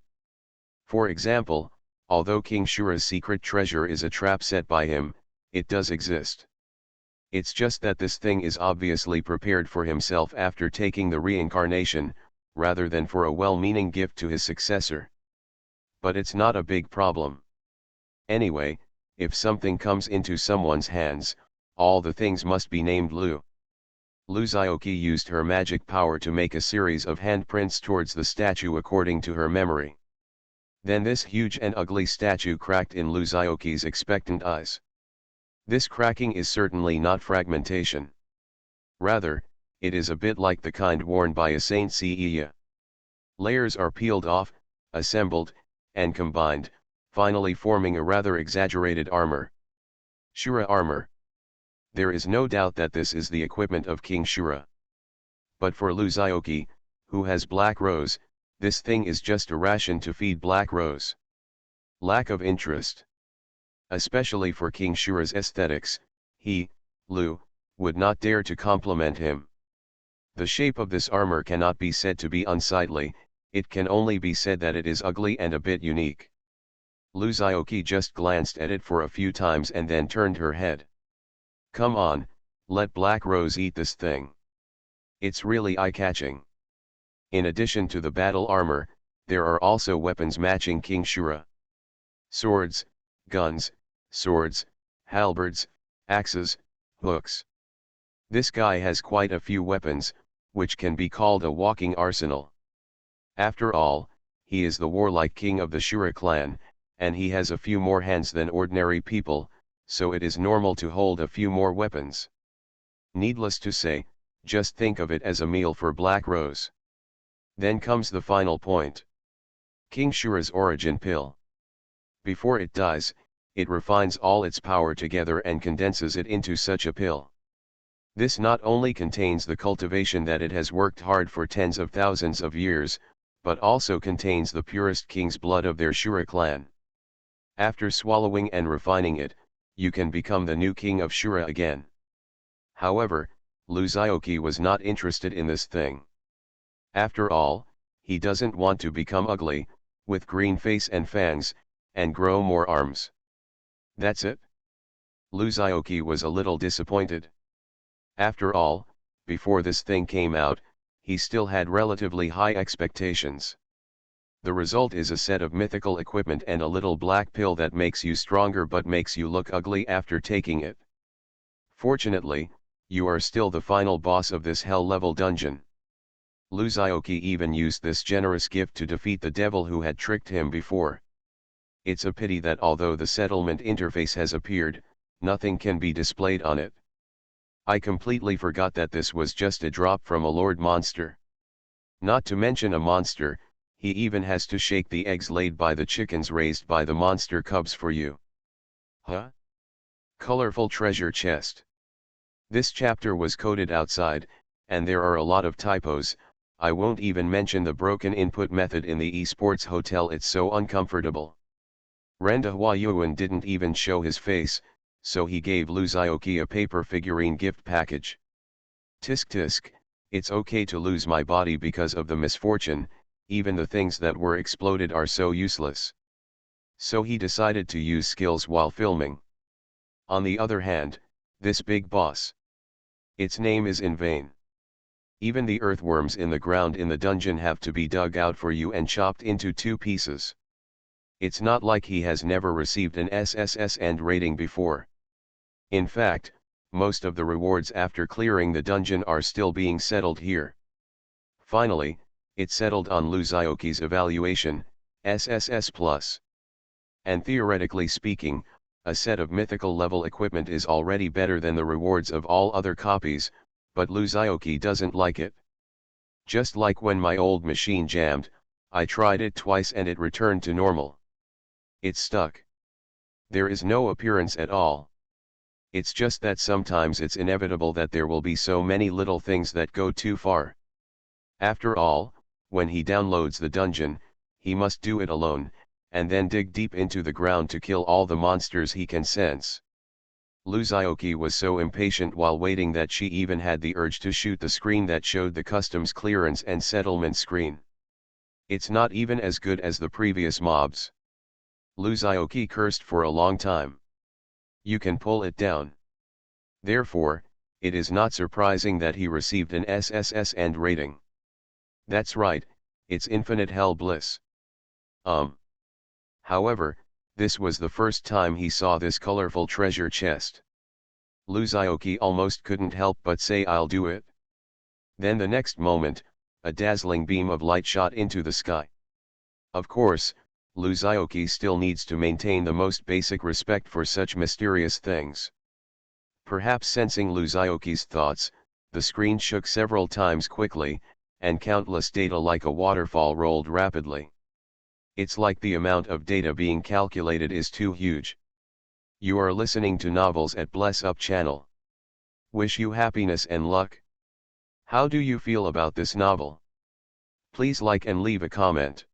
For example, although King Shura's secret treasure is a trap set by him, it does exist. It's just that this thing is obviously prepared for himself after taking the reincarnation, rather than for a well-meaning gift to his successor. But it's not a big problem. Anyway, if something comes into someone's hands, all the things must be named Lu. Luzioki used her magic power to make a series of handprints towards the statue according to her memory. Then this huge and ugly statue cracked in Luzioki's expectant eyes. This cracking is certainly not fragmentation. Rather, it is a bit like the kind worn by a Saint Seiya. Layers are peeled off, assembled, and combined, finally forming a rather exaggerated armor. Shura armor. There is no doubt that this is the equipment of King Shura. But for Luzioki, who has Black Rose, this thing is just a ration to feed Black Rose. Lack of interest. Especially for King Shura's aesthetics, he, Lu, would not dare to compliment him. The shape of this armor cannot be said to be unsightly, it can only be said that it is ugly and a bit unique. Luzioki just glanced at it for a few times and then turned her head. Come on, let Black Rose eat this thing. It's really eye-catching. In addition to the battle armor, there are also weapons matching King Shura. Swords, guns, swords, halberds, axes, hooks. This guy has quite a few weapons, which can be called a walking arsenal. After all, he is the warlike king of the Shura clan, and he has a few more hands than ordinary people, so it is normal to hold a few more weapons. Needless to say, just think of it as a meal for Black Rose. Then comes the final point. King Shura's origin pill. Before it dies, it refines all its power together and condenses it into such a pill. This not only contains the cultivation that it has worked hard for tens of thousands of years, but also contains the purest king's blood of their Shura clan. After swallowing and refining it, you can become the new king of Shura again. However, Luzaoki was not interested in this thing. After all, he doesn't want to become ugly, with green face and fangs, and grow more arms. That's it? Luzaoki was a little disappointed. After all, before this thing came out, he still had relatively high expectations. The result is a set of mythical equipment and a little black pill that makes you stronger but makes you look ugly after taking it. Fortunately, you are still the final boss of this hell-level dungeon. Luzaoki even used this generous gift to defeat the devil who had tricked him before. It's a pity that although the settlement interface has appeared, nothing can be displayed on it. I completely forgot that this was just a drop from a lord monster. Not to mention a monster, he even has to shake the eggs laid by the chickens raised by the monster cubs for you. Huh? Colorful treasure chest. This chapter was coded outside, and there are a lot of typos. I won't even mention the broken input method in the esports hotel, it's so uncomfortable. Renda Huayuan didn't even show his face, so he gave Luzaoki a paper figurine gift package. Tisk tisk, it's okay to lose my body because of the misfortune, even the things that were exploded are so useless. So he decided to use skills while filming. On the other hand, this big boss. Its name is in vain. Even the earthworms in the ground in the dungeon have to be dug out for you and chopped into 2 pieces. It's not like he has never received an SSS and rating before. In fact, most of the rewards after clearing the dungeon are still being settled here. Finally, it settled on Luzaoki's evaluation, SSS+. And theoretically speaking, a set of mythical level equipment is already better than the rewards of all other copies, but Luzaoki doesn't like it. Just like when my old machine jammed, I tried it twice and it returned to normal. It's stuck. There is no appearance at all. It's just that sometimes it's inevitable that there will be so many little things that go too far. After all, when he downloads the dungeon, he must do it alone, and then dig deep into the ground to kill all the monsters he can sense. Luzaoki was so impatient while waiting that she even had the urge to shoot the screen that showed the customs clearance and settlement screen. It's not even as good as the previous mobs. Luzaoki cursed for a long time. You can pull it down. Therefore, it is not surprising that he received an SSS and rating. That's right, it's infinite hell bliss. However, this was the first time he saw this colorful treasure chest. Luzaoki almost couldn't help but say, I'll do it. Then the next moment, a dazzling beam of light shot into the sky. Of course, Luzaoki still needs to maintain the most basic respect for such mysterious things. Perhaps sensing Luzaoki's thoughts, the screen shook several times quickly, and countless data like a waterfall rolled rapidly. It's like the amount of data being calculated is too huge. You are listening to Novels at Bless Up channel. Wish you happiness and luck. How do you feel about this novel? Please like and leave a comment.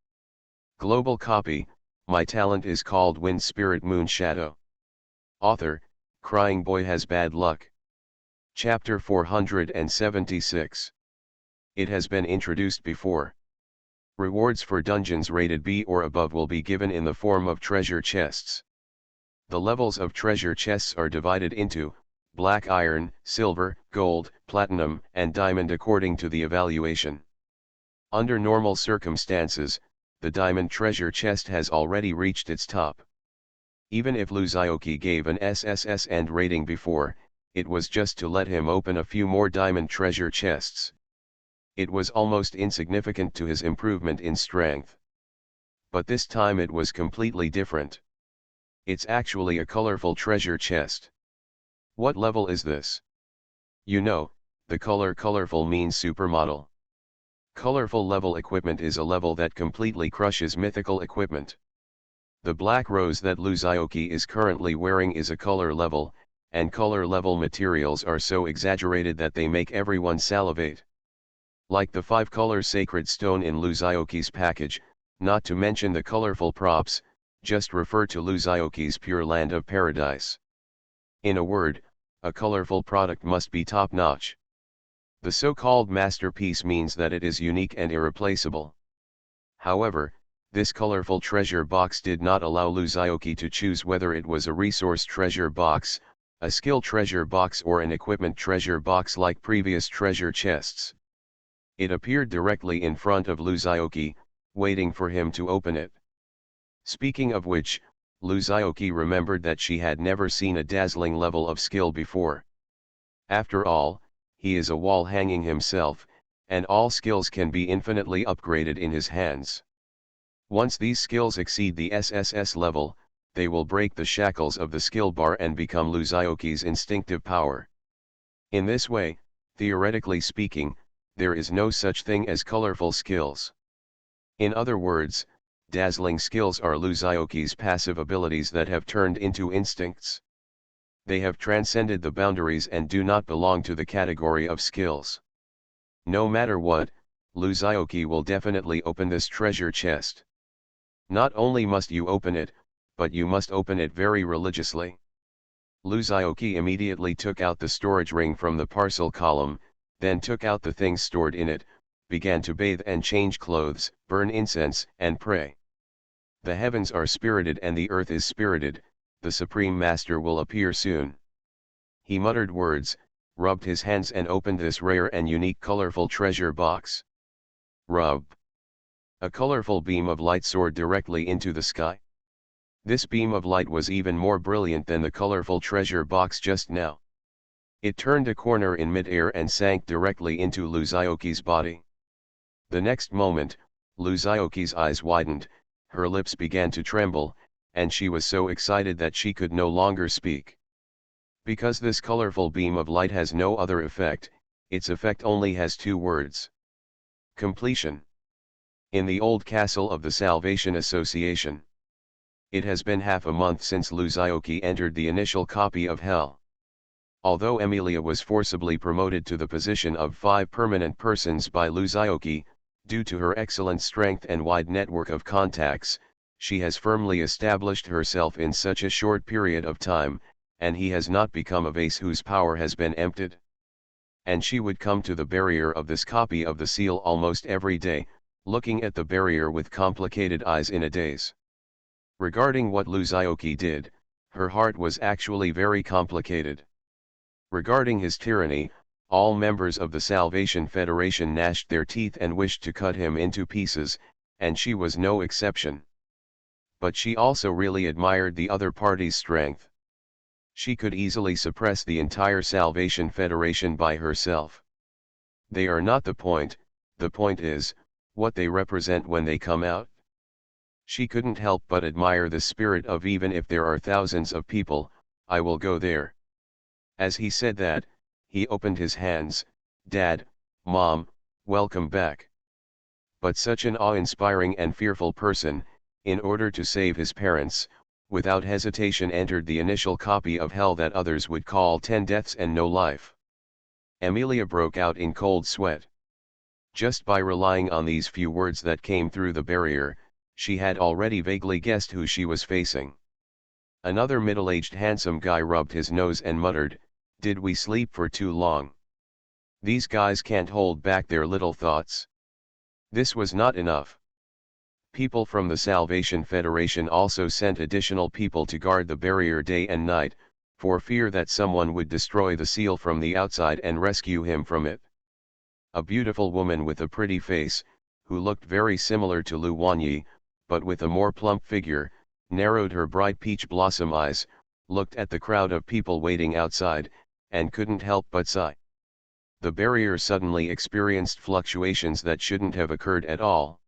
Global copy, my talent is called Wind Spirit Moon Shadow. Author, Crying Boy Has Bad Luck. Chapter 476. It has been introduced before. Rewards for dungeons rated B or above will be given in the form of treasure chests. The levels of treasure chests are divided into black iron, silver, gold, platinum, and diamond according to the evaluation. Under normal circumstances, the diamond treasure chest has already reached its top. Even if Luzaoki gave an SSS and rating before, it was just to let him open a few more diamond treasure chests. It was almost insignificant to his improvement in strength. But this time it was completely different. It's actually a colorful treasure chest. What level is this? You know, the color colorful means supermodel. Colorful level equipment is a level that completely crushes mythical equipment. The black rose that Luzaoki is currently wearing is a color level, and color-level materials are so exaggerated that they make everyone salivate. Like the 5-color sacred stone in Luzioki's package, not to mention the colorful props, just refer to Luzioki's pure land of paradise. In a word, a colorful product must be top-notch. The so-called masterpiece means that it is unique and irreplaceable. However, this colorful treasure box did not allow Luzioki to choose whether it was a resource treasure box, a skill treasure box or an equipment treasure box like previous treasure chests. It appeared directly in front of Luzioki, waiting for him to open it. Speaking of which, Luzioki remembered that she had never seen a dazzling level of skill before. After all, he is a wall hanging himself, and all skills can be infinitely upgraded in his hands. Once these skills exceed the SSS level, they will break the shackles of the skill bar and become Luzioki's instinctive power. In this way, theoretically speaking, there is no such thing as colorful skills. In other words, dazzling skills are Luzioki's passive abilities that have turned into instincts. They have transcended the boundaries and do not belong to the category of skills. No matter what, Luzioki will definitely open this treasure chest. Not only must you open it, but you must open it very religiously. Luzioki immediately took out the storage ring from the parcel column, then took out the things stored in it, began to bathe and change clothes, burn incense, and pray. The heavens are spirited and the earth is spirited, the Supreme Master will appear soon. He muttered words, rubbed his hands and opened this rare and unique colorful treasure box. Rub. A colorful beam of light soared directly into the sky. This beam of light was even more brilliant than the colorful treasure box just now. It turned a corner in mid-air and sank directly into Luzioki's body. The next moment, Luzioki's eyes widened, her lips began to tremble, and she was so excited that she could no longer speak. Because this colorful beam of light has no other effect, its effect only has 2 words. Completion. In the old castle of the Salvation Association. It has been half a month since Luzioki entered the initial copy of Hell. Although Emilia was forcibly promoted to the position of 5 permanent persons by Luzioki, due to her excellent strength and wide network of contacts, she has firmly established herself in such a short period of time, and he has not become a vase whose power has been emptied. And she would come to the barrier of this copy of the seal almost every day, looking at the barrier with complicated eyes in a daze. Regarding what Luzioki did, her heart was actually very complicated. Regarding his tyranny, all members of the Salvation Federation gnashed their teeth and wished to cut him into pieces, and she was no exception. But she also really admired the other party's strength. She could easily suppress the entire Salvation Federation by herself. They are not the point is, what they represent when they come out. She couldn't help but admire the spirit of even if there are thousands of people, I will go there. As he said that, he opened his hands, Dad, Mom, welcome back. But such an awe-inspiring and fearful person, in order to save his parents, without hesitation entered the initial copy of Hell that others would call 10 deaths and no life. Emilia broke out in cold sweat. Just by relying on these few words that came through the barrier, she had already vaguely guessed who she was facing. Another middle-aged handsome guy rubbed his nose and muttered, "Did we sleep for too long? These guys can't hold back their little thoughts." This was not enough. People from the Salvation Federation also sent additional people to guard the barrier day and night, for fear that someone would destroy the seal from the outside and rescue him from it. A beautiful woman with a pretty face, who looked very similar to Lu Wanyi, but with a more plump figure, narrowed her bright peach blossom eyes, looked at the crowd of people waiting outside, and couldn't help but sigh. The barrier suddenly experienced fluctuations that shouldn't have occurred at all.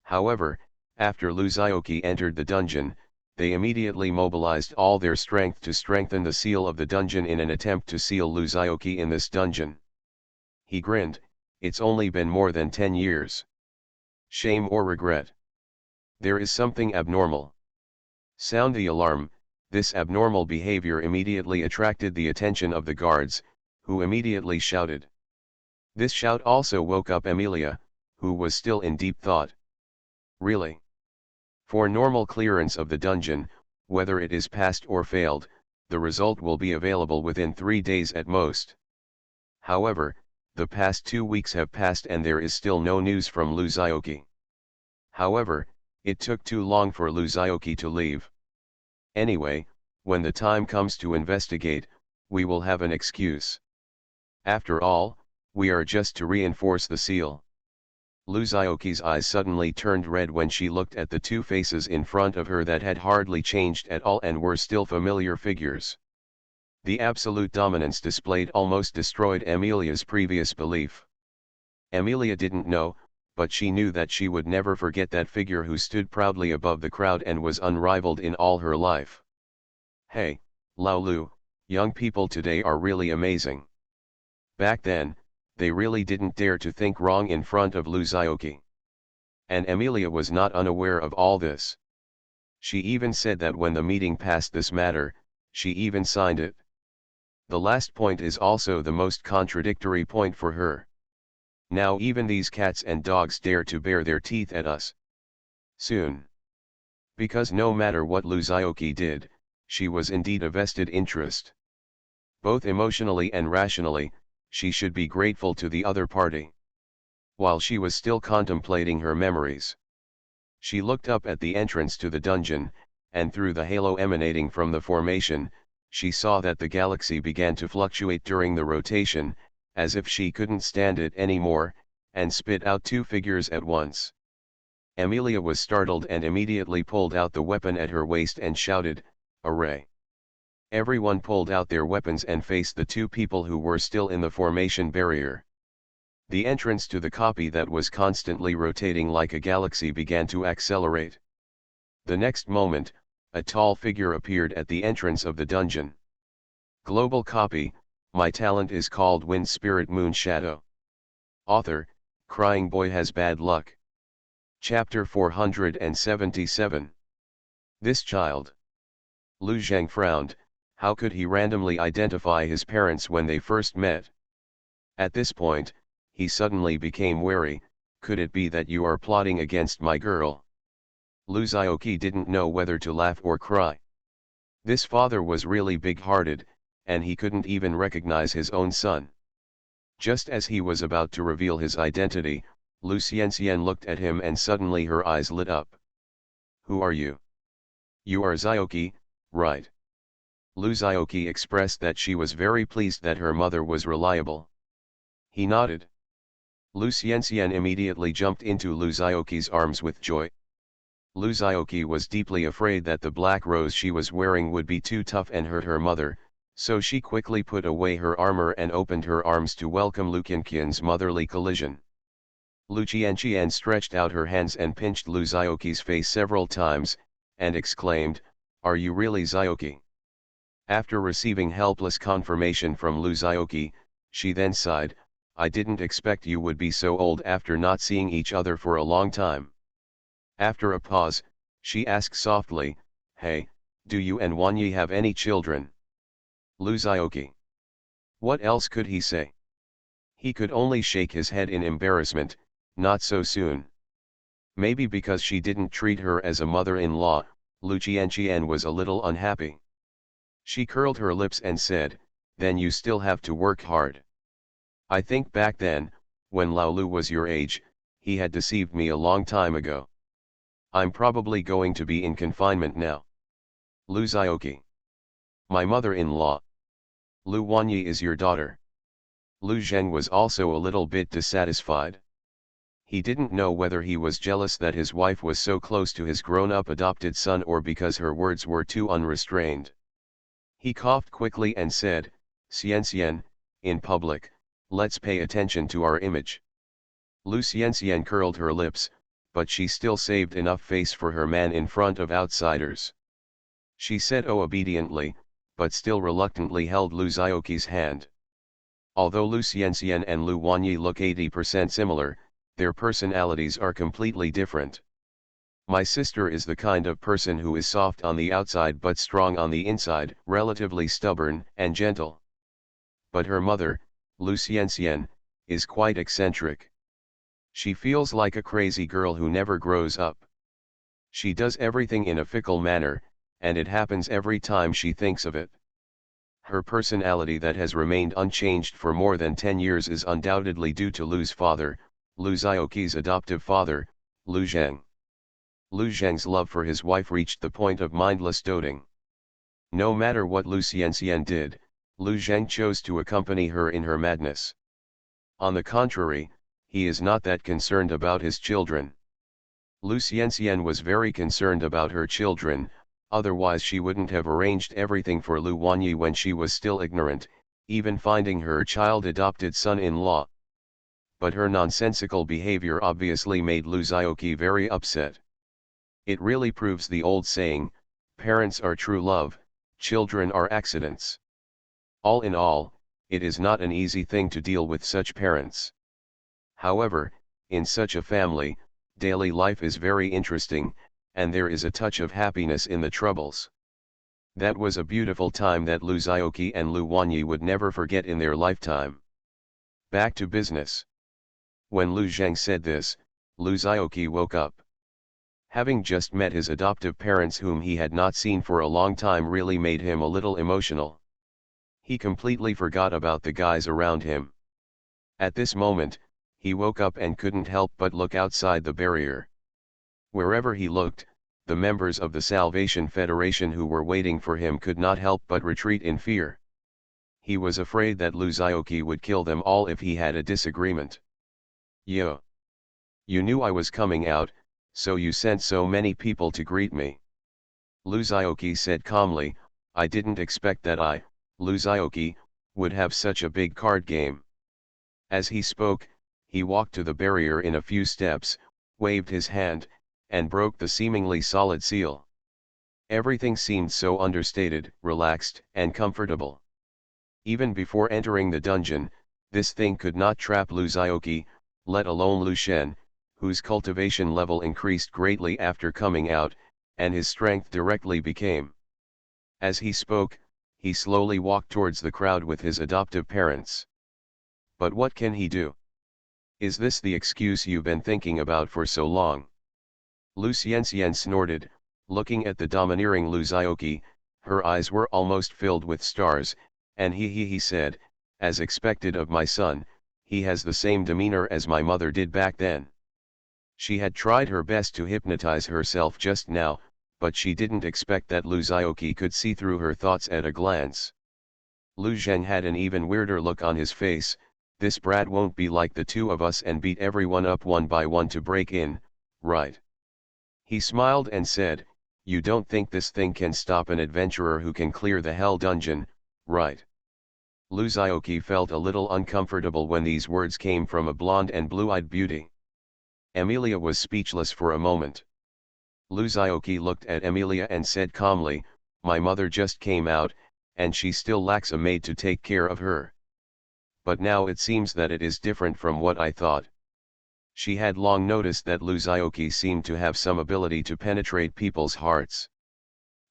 However, after Luzioki entered the dungeon, they immediately mobilized all their strength to strengthen the seal of the dungeon in an attempt to seal Luzioki in this dungeon. He grinned, "It's only been more than 10 years. Shame or regret? There is something abnormal. Sound the alarm, This abnormal behavior immediately attracted the attention of the guards, who immediately shouted. This shout also woke up Emilia, who was still in deep thought. Really? For normal clearance of the dungeon, whether it is passed or failed, the result will be available within 3 days at most. However, the past 2 weeks have passed and there is still no news from Luzaoki. However, it took too long for Luzaoki to leave. Anyway, when the time comes to investigate, we will have an excuse. After all, we are just to reinforce the seal. Luzaoki's eyes suddenly turned red when she looked at the two faces in front of her that had hardly changed at all and were still familiar figures. The absolute dominance displayed almost destroyed Emilia's previous belief. Emilia didn't know, but she knew that she would never forget that figure who stood proudly above the crowd and was unrivaled in all her life. Hey, Laolu, young people today are really amazing. Back then, they really didn't dare to think wrong in front of Luzaoki. And Emilia was not unaware of all this. She even said that when the meeting passed this matter, she even signed it. The last point is also the most contradictory point for her. Now even these cats and dogs dare to bare their teeth at us. Soon. Because no matter what Luzaoki did, she was indeed a vested interest. Both emotionally and rationally, she should be grateful to the other party. While she was still contemplating her memories, she looked up at the entrance to the dungeon, and through the halo emanating from the formation, she saw that the galaxy began to fluctuate during the rotation, as if she couldn't stand it anymore, and spit out two figures at once. Emilia was startled and immediately pulled out the weapon at her waist and shouted, "Array!" Everyone pulled out their weapons and faced the two people who were still in the formation barrier. The entrance to the copy that was constantly rotating like a galaxy began to accelerate. The next moment, a tall figure appeared at the entrance of the dungeon. Global copy, my talent is called Wind Spirit Moon Shadow. Author, Crying Boy Has Bad Luck. Chapter 477. This child. Lu Zheng frowned. How could he randomly identify his parents when they first met? At this point, he suddenly became wary. Could it be that you are plotting against my girl? Luzaoki didn't know whether to laugh or cry. This father was really big-hearted, and he couldn't even recognize his own son. Just as he was about to reveal his identity, Lu Xianxian looked at him and suddenly her eyes lit up. Who are you? You are Zioki, right? Lu Zioki expressed that she was very pleased that her mother was reliable. He nodded. Lu Xianxian immediately jumped into Lu Zioki's arms with joy. Lu Zioki was deeply afraid that the black rose she was wearing would be too tough and hurt her mother, so she quickly put away her armor and opened her arms to welcome Lu Qianqian's motherly collision. Lu Qianqian stretched out her hands and pinched Lu Zioki's face several times, and exclaimed, "Are you really Zioki?" After receiving helpless confirmation from Lu Zioki, she then sighed, "I didn't expect you would be so old after not seeing each other for a long time." After a pause, she asked softly, "Hey, do you and Wanyi have any children?" Lu Zioki. What else could he say? He could only shake his head in embarrassment. Not so soon. Maybe because she didn't treat her as a mother-in-law, Lu Qianqian was a little unhappy. She curled her lips and said, "Then you still have to work hard. I think back then, when Laolu was your age, he had deceived me a long time ago. I'm probably going to be in confinement now." Lu Zioki. My mother-in-law. Lu Wanyi is your daughter. Lu Zheng was also a little bit dissatisfied. He didn't know whether he was jealous that his wife was so close to his grown-up adopted son or because her words were too unrestrained. He coughed quickly and said, "Xianxian, in public, let's pay attention to our image." Lu Xianxian curled her lips, but she still saved enough face for her man in front of outsiders. She said "oh" obediently, but still reluctantly held Lu Zioki's hand. Although Lu Xianxian and Lu Wanyi look 80% similar, their personalities are completely different. My sister is the kind of person who is soft on the outside but strong on the inside, relatively stubborn and gentle. But her mother, Luciencienne, is quite eccentric. She feels like a crazy girl who never grows up. She does everything in a fickle manner, and it happens every time she thinks of it. Her personality that has remained unchanged for more than 10 years is undoubtedly due to Lu's father, Lu Xiaoqi's adoptive father, Lu Zheng. Lu Zheng's love for his wife reached the point of mindless doting. No matter what Lu Xianxian did, Lu Zheng chose to accompany her in her madness. On the contrary, he is not that concerned about his children. Lu Xianxian was very concerned about her children, otherwise she wouldn't have arranged everything for Lu Wanyi when she was still ignorant, even finding her child adopted son-in-law. But her nonsensical behavior obviously made Lu Xiaoqi very upset. It really proves the old saying, parents are true love, children are accidents. All in all, it is not an easy thing to deal with such parents. However, in such a family, daily life is very interesting, and there is a touch of happiness in the troubles. That was a beautiful time that Lu Xiaoqi and Lu Wanyi would never forget in their lifetime. Back to business. When Lu Zheng said this, Lu Xiaoqi woke up. Having just met his adoptive parents whom he had not seen for a long time really made him a little emotional. He completely forgot about the guys around him. At this moment, he woke up and couldn't help but look outside the barrier. Wherever he looked, the members of the Salvation Federation who were waiting for him could not help but retreat in fear. He was afraid that Lu Xiaoqi would kill them all if he had a disagreement. Yo! You knew I was coming out, so you sent so many people to greet me. Lu Xiaoqi said calmly, I didn't expect that I, Lu Xiaoqi, would have such a big card game. As he spoke, he walked to the barrier in a few steps, waved his hand, and broke the seemingly solid seal. Everything seemed so understated, relaxed, and comfortable. Even before entering the dungeon, this thing could not trap Lu Xiaoqi, let alone Lu Shen, whose cultivation level increased greatly after coming out, and his strength directly became. As he spoke, he slowly walked towards the crowd with his adoptive parents. But what can he do? Is this the excuse you've been thinking about for so long? Lu Xianxian snorted, looking at the domineering Lu Xiaoqi. Her eyes were almost filled with stars, and he said, as expected of my son, he has the same demeanor as my mother did back then. She had tried her best to hypnotize herself just now, but she didn't expect that Lu Xiaoqi could see through her thoughts at a glance. Lu Zheng had an even weirder look on his face. This brat won't be like the two of us and beat everyone up one by one to break in, right? He smiled and said, you don't think this thing can stop an adventurer who can clear the hell dungeon, right? Lu Xiaoqi felt a little uncomfortable when these words came from a blonde and blue-eyed beauty. Emilia was speechless for a moment. Lu Xiaoqi looked at Emilia and said calmly, my mother just came out, and she still lacks a maid to take care of her. But now it seems that it is different from what I thought. She had long noticed that Lu Xiaoqi seemed to have some ability to penetrate people's hearts.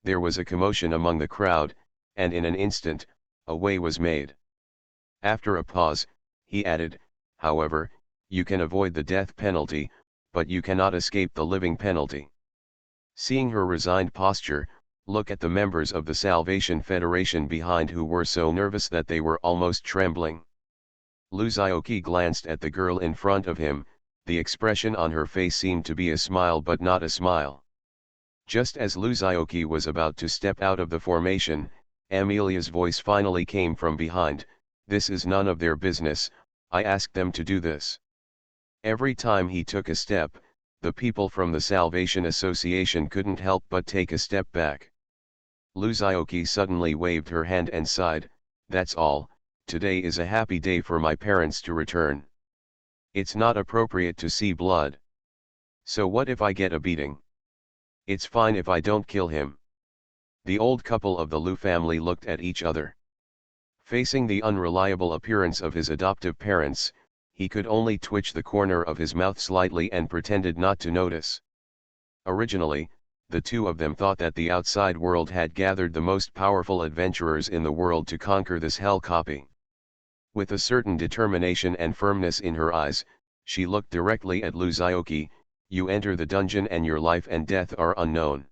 There was a commotion among the crowd, and in an instant, a way was made. After a pause, he added, however, you can avoid the death penalty, but you cannot escape the living penalty. Seeing her resigned posture, look at the members of the Salvation Federation behind who were so nervous that they were almost trembling. Lu Xiaoqi glanced at the girl in front of him. The expression on her face seemed to be a smile but not a smile. Just as Lu Xiaoqi was about to step out of the formation, Emilia's voice finally came from behind, this is none of their business, I asked them to do this. Every time he took a step, the people from the Salvation Association couldn't help but take a step back. Lu Xiaoqi suddenly waved her hand and sighed, that's all, today is a happy day for my parents to return. It's not appropriate to see blood. So what if I get a beating? It's fine if I don't kill him. The old couple of the Lu family looked at each other. Facing the unreliable appearance of his adoptive parents, he could only twitch the corner of his mouth slightly and pretended not to notice. Originally, the two of them thought that the outside world had gathered the most powerful adventurers in the world to conquer this hell copy. With a certain determination and firmness in her eyes, she looked directly at Luzaoki. You enter the dungeon and your life and death are unknown.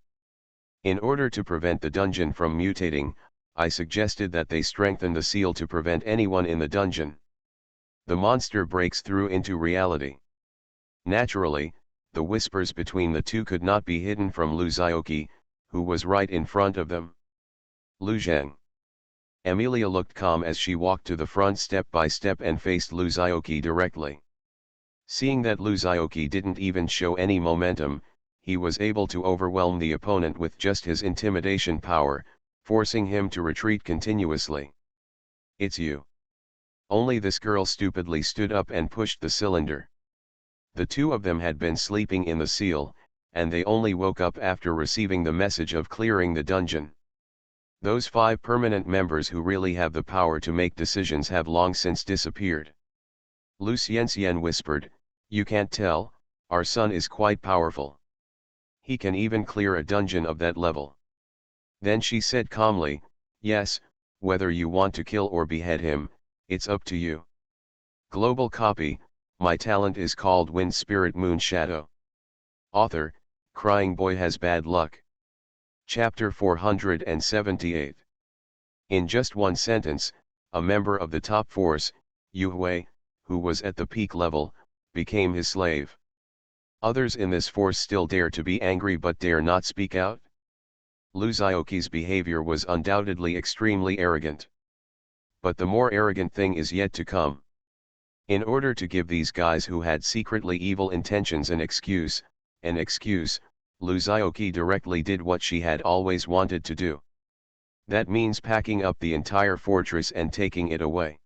In order to prevent the dungeon from mutating, I suggested that they strengthen the seal to prevent anyone in the dungeon. The monster breaks through into reality. Naturally, the whispers between the two could not be hidden from Luzaoki, who was right in front of them. Lu Zheng. Emilia looked calm as she walked to the front step by step and faced Luzaoki directly. Seeing that Luzaoki didn't even show any momentum, he was able to overwhelm the opponent with just his intimidation power, forcing him to retreat continuously. It's you. Only this girl stupidly stood up and pushed the cylinder. The two of them had been sleeping in the seal, and they only woke up after receiving the message of clearing the dungeon. Those 5 permanent members who really have the power to make decisions have long since disappeared. Lu Xianxian whispered, "You can't tell, our son is quite powerful. He can even clear a dungeon of that level." Then she said calmly, "Yes, whether you want to kill or behead him, it's up to you." Global copy. My talent is called Wind Spirit Moon Shadow. Author, Crying Boy Has Bad Luck. Chapter 478. In just one sentence, a member of the top force, Yu Hui, who was at the peak level, became his slave. Others in this force still dare to be angry but dare not speak out. Luzaoki's behavior was undoubtedly extremely arrogant. But the more arrogant thing is yet to come. In order to give these guys who had secretly evil intentions an excuse, Luzaoki directly did what she had always wanted to do. That means packing up the entire fortress and taking it away.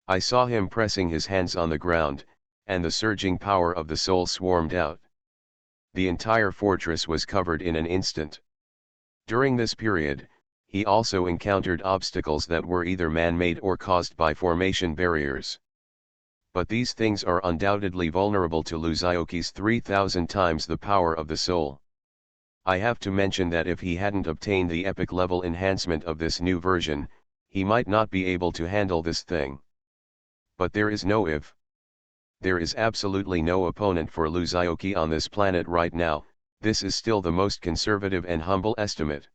I saw him pressing his hands on the ground, and the surging power of the soul swarmed out. The entire fortress was covered in an instant. During this period, he also encountered obstacles that were either man-made or caused by formation barriers. But these things are undoubtedly vulnerable to Luzaoki's 3,000 times the power of the soul. I have to mention that if he hadn't obtained the epic level enhancement of this new version, he might not be able to handle this thing. But there is no if. There is absolutely no opponent for Luzaoki on this planet right now. This is still the most conservative and humble estimate.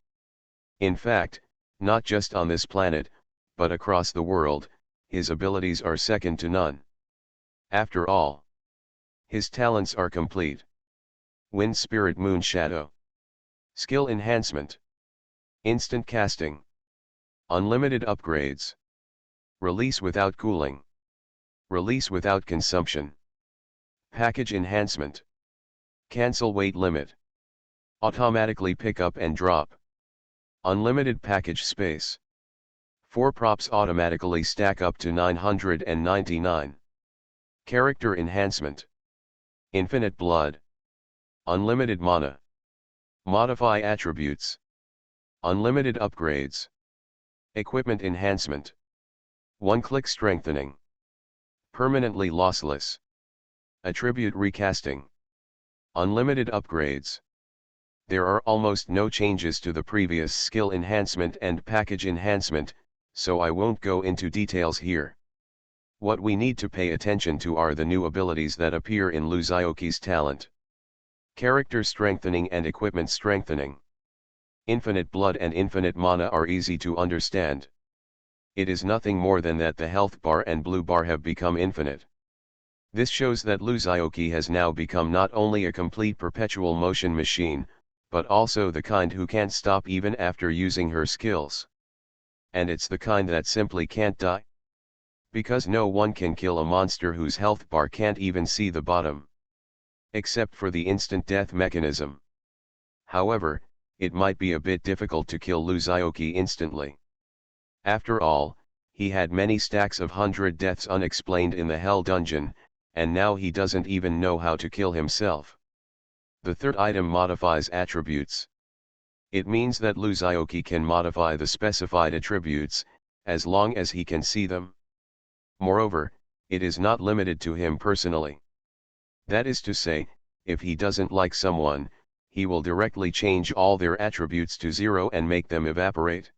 In fact, not just on this planet, but across the world, his abilities are second to none. After all, his talents are complete. Wind Spirit Moon Shadow. Skill Enhancement. Instant Casting. Unlimited Upgrades. Release without cooling. Release without consumption. Package Enhancement. Cancel Weight Limit. Automatically pick up and drop. Unlimited Package Space. 4 props automatically stack up to 999. Character Enhancement. Infinite Blood. Unlimited Mana. Modify Attributes. Unlimited Upgrades. Equipment Enhancement. One-click Strengthening. Permanently Lossless. Attribute Recasting. Unlimited Upgrades. There are almost no changes to the previous skill enhancement and package enhancement, so I won't go into details here. What we need to pay attention to are the new abilities that appear in Luzaoki's talent. Character Strengthening and Equipment Strengthening. Infinite Blood and Infinite Mana are easy to understand. It is nothing more than that the health bar and blue bar have become infinite. This shows that Luzaoki has now become not only a complete perpetual motion machine, but also the kind who can't stop even after using her skills. And it's the kind that simply can't die. Because no one can kill a monster whose health bar can't even see the bottom. Except for the instant death mechanism. However, it might be a bit difficult to kill Luzaoki instantly. After all, he had many stacks of 100 deaths unexplained in the Hell Dungeon, and now he doesn't even know how to kill himself. The third item modifies attributes. It means that Luzaoki can modify the specified attributes, as long as he can see them. Moreover, it is not limited to him personally. That is to say, if he doesn't like someone, he will directly change all their attributes to zero and make them evaporate.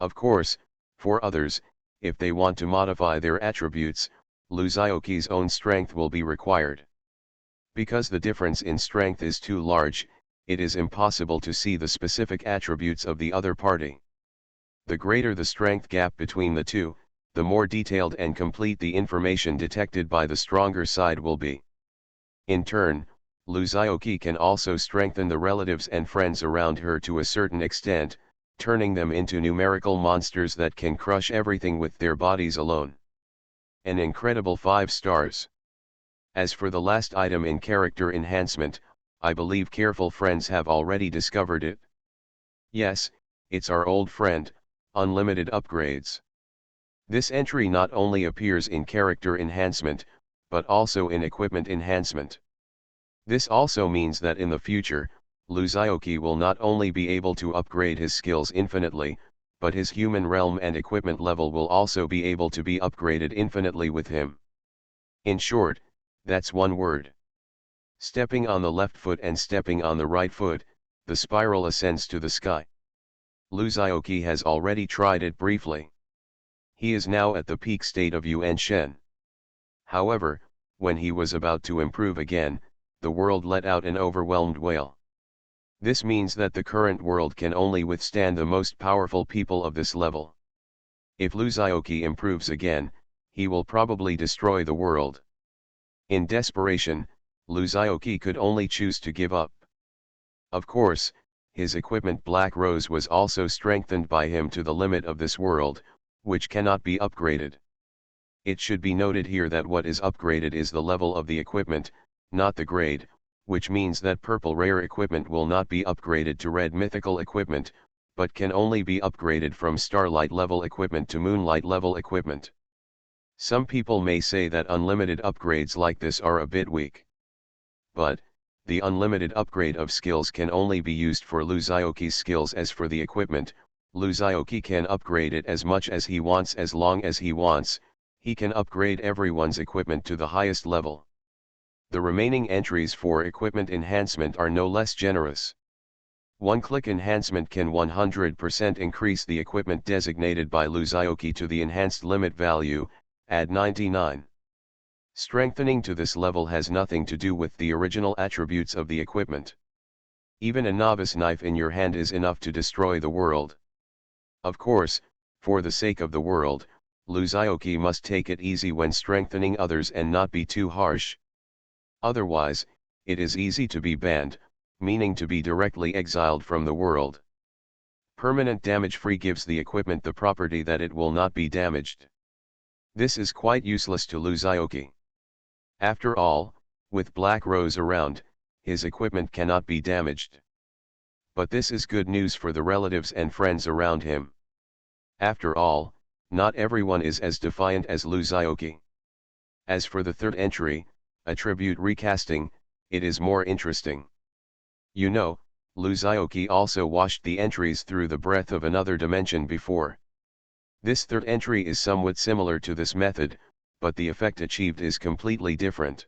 Of course, for others, if they want to modify their attributes, Luzioki's own strength will be required. Because the difference in strength is too large, it is impossible to see the specific attributes of the other party. The greater the strength gap between the two, the more detailed and complete the information detected by the stronger side will be. In turn, Luzioki can also strengthen the relatives and friends around her to a certain extent, turning them into numerical monsters that can crush everything with their bodies alone. An incredible 5 stars. As for the last item in character enhancement, I believe careful friends have already discovered it. Yes, it's our old friend, unlimited upgrades. This entry not only appears in character enhancement, but also in equipment enhancement. This also means that in the future, Luzioki will not only be able to upgrade his skills infinitely, but his human realm and equipment level will also be able to be upgraded infinitely with him. In short, that's one word. Stepping on the left foot and stepping on the right foot, the spiral ascends to the sky. Luzioki has already tried it briefly. He is now at the peak state of Yuan Shen. However, when he was about to improve again, the world let out an overwhelmed wail. This means that the current world can only withstand the most powerful people of this level. If Luzioki improves again, he will probably destroy the world. In desperation, Luzioki could only choose to give up. Of course, his equipment Black Rose was also strengthened by him to the limit of this world, which cannot be upgraded. It should be noted here that what is upgraded is the level of the equipment, not the grade, which means that purple rare equipment will not be upgraded to red mythical equipment, but can only be upgraded from starlight level equipment to moonlight level equipment. Some people may say that unlimited upgrades like this are a bit weak. But, the unlimited upgrade of skills can only be used for Luzioki's skills. As for the equipment, Luzioki can upgrade it as much as he wants as long as he wants. He can upgrade everyone's equipment to the highest level. The remaining entries for equipment enhancement are no less generous. One-click enhancement can 100% increase the equipment designated by Luzioki to the enhanced limit value, add 99. Strengthening to this level has nothing to do with the original attributes of the equipment. Even a novice knife in your hand is enough to destroy the world. Of course, for the sake of the world, Luzioki must take it easy when strengthening others and not be too harsh. Otherwise, it is easy to be banned, meaning to be directly exiled from the world. Permanent damage free gives the equipment the property that it will not be damaged. This is quite useless to Luzioki. After all, with Black Rose around, his equipment cannot be damaged. But this is good news for the relatives and friends around him. After all, not everyone is as defiant as Luzioki. As for the third entry, attribute recasting, it is more interesting. You know, Luzioki also washed the entries through the breath of another dimension before. This third entry is somewhat similar to this method, but the effect achieved is completely different.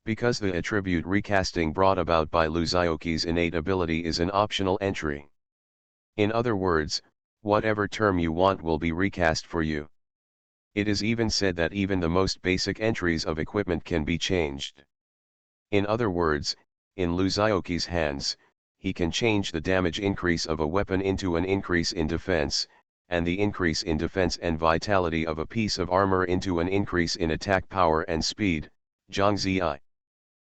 Because the attribute recasting brought about by Luzioki's innate ability is an optional entry. In other words, whatever term you want will be recast for you. It is even said that even the most basic entries of equipment can be changed. In other words, in Luzioki's hands, he can change the damage increase of a weapon into an increase in defense, and the increase in defense and vitality of a piece of armor into an increase in attack power and speed, Zhangzi.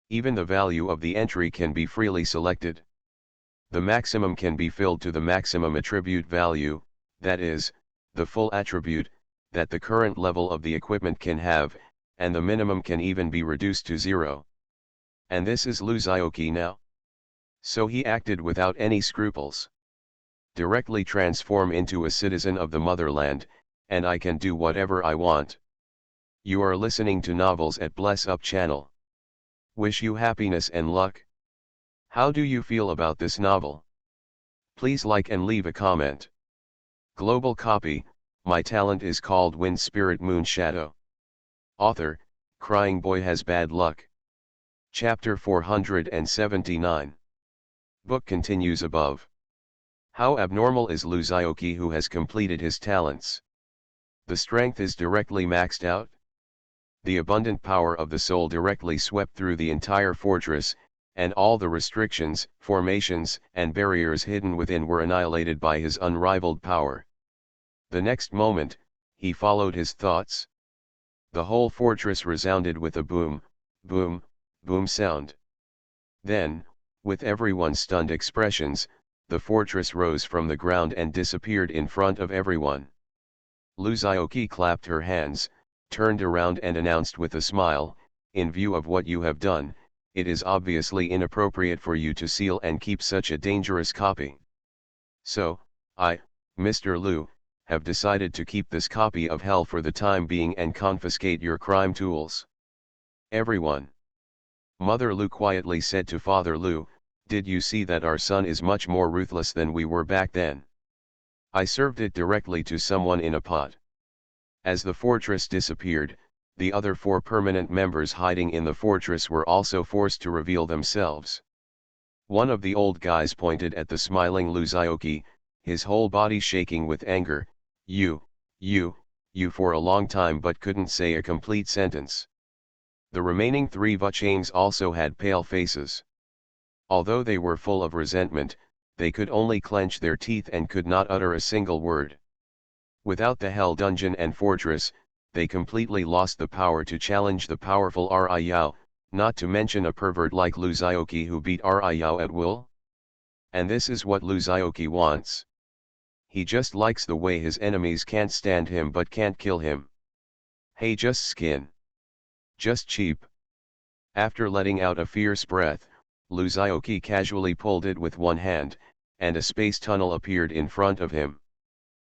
Even the value of the entry can be freely selected. The maximum can be filled to the maximum attribute value, that is, the full attribute, that the current level of the equipment can have, and the minimum can even be reduced to 0. And this is Luzioki now. So he acted without any scruples. Directly transform into a citizen of the motherland, and I can do whatever I want. You are listening to Novels at Bless Up channel. Wish you happiness and luck. How do you feel about this novel? Please like and leave a comment. Global copy, my talent is called Wind Spirit Moon Shadow. Author, Crying Boy Has Bad Luck. Chapter 479. Book continues above. How abnormal is Lu Zhaoqi, who has completed his talents? The strength is directly maxed out. The abundant power of the soul directly swept through the entire fortress, and all the restrictions, formations, and barriers hidden within were annihilated by his unrivaled power. The next moment, he followed his thoughts. The whole fortress resounded with a boom, boom, boom sound. Then, with everyone's stunned expressions, the fortress rose from the ground and disappeared in front of everyone. Lu Zhaoqi clapped her hands, turned around and announced with a smile, "In view of what you have done, it is obviously inappropriate for you to seal and keep such a dangerous copy. So, I, Mr. Lu, have decided to keep this copy of Hell for the time being and confiscate your crime tools." Everyone. Mother Lu quietly said to Father Lu, "Did you see that our son is much more ruthless than we were back then? I served it directly to someone in a pot." As the fortress disappeared, the other 4 permanent members hiding in the fortress were also forced to reveal themselves. One of the old guys pointed at the smiling Lu Zhaoqi, his whole body shaking with anger. You for a long time but couldn't say a complete sentence. The remaining 3 Vuchanes also had pale faces. Although they were full of resentment, they could only clench their teeth and could not utter a single word. Without the Hell Dungeon and Fortress, they completely lost the power to challenge the powerful Ri Yao, not to mention a pervert like Lu Zhaoqi who beat Ri Yao at will. And this is what Lu Zhaoqi wants. He just likes the way his enemies can't stand him but can't kill him. Hey, just skin. Just cheap. After letting out a fierce breath, Lu Zhaoqi casually pulled it with one hand, and a space tunnel appeared in front of him.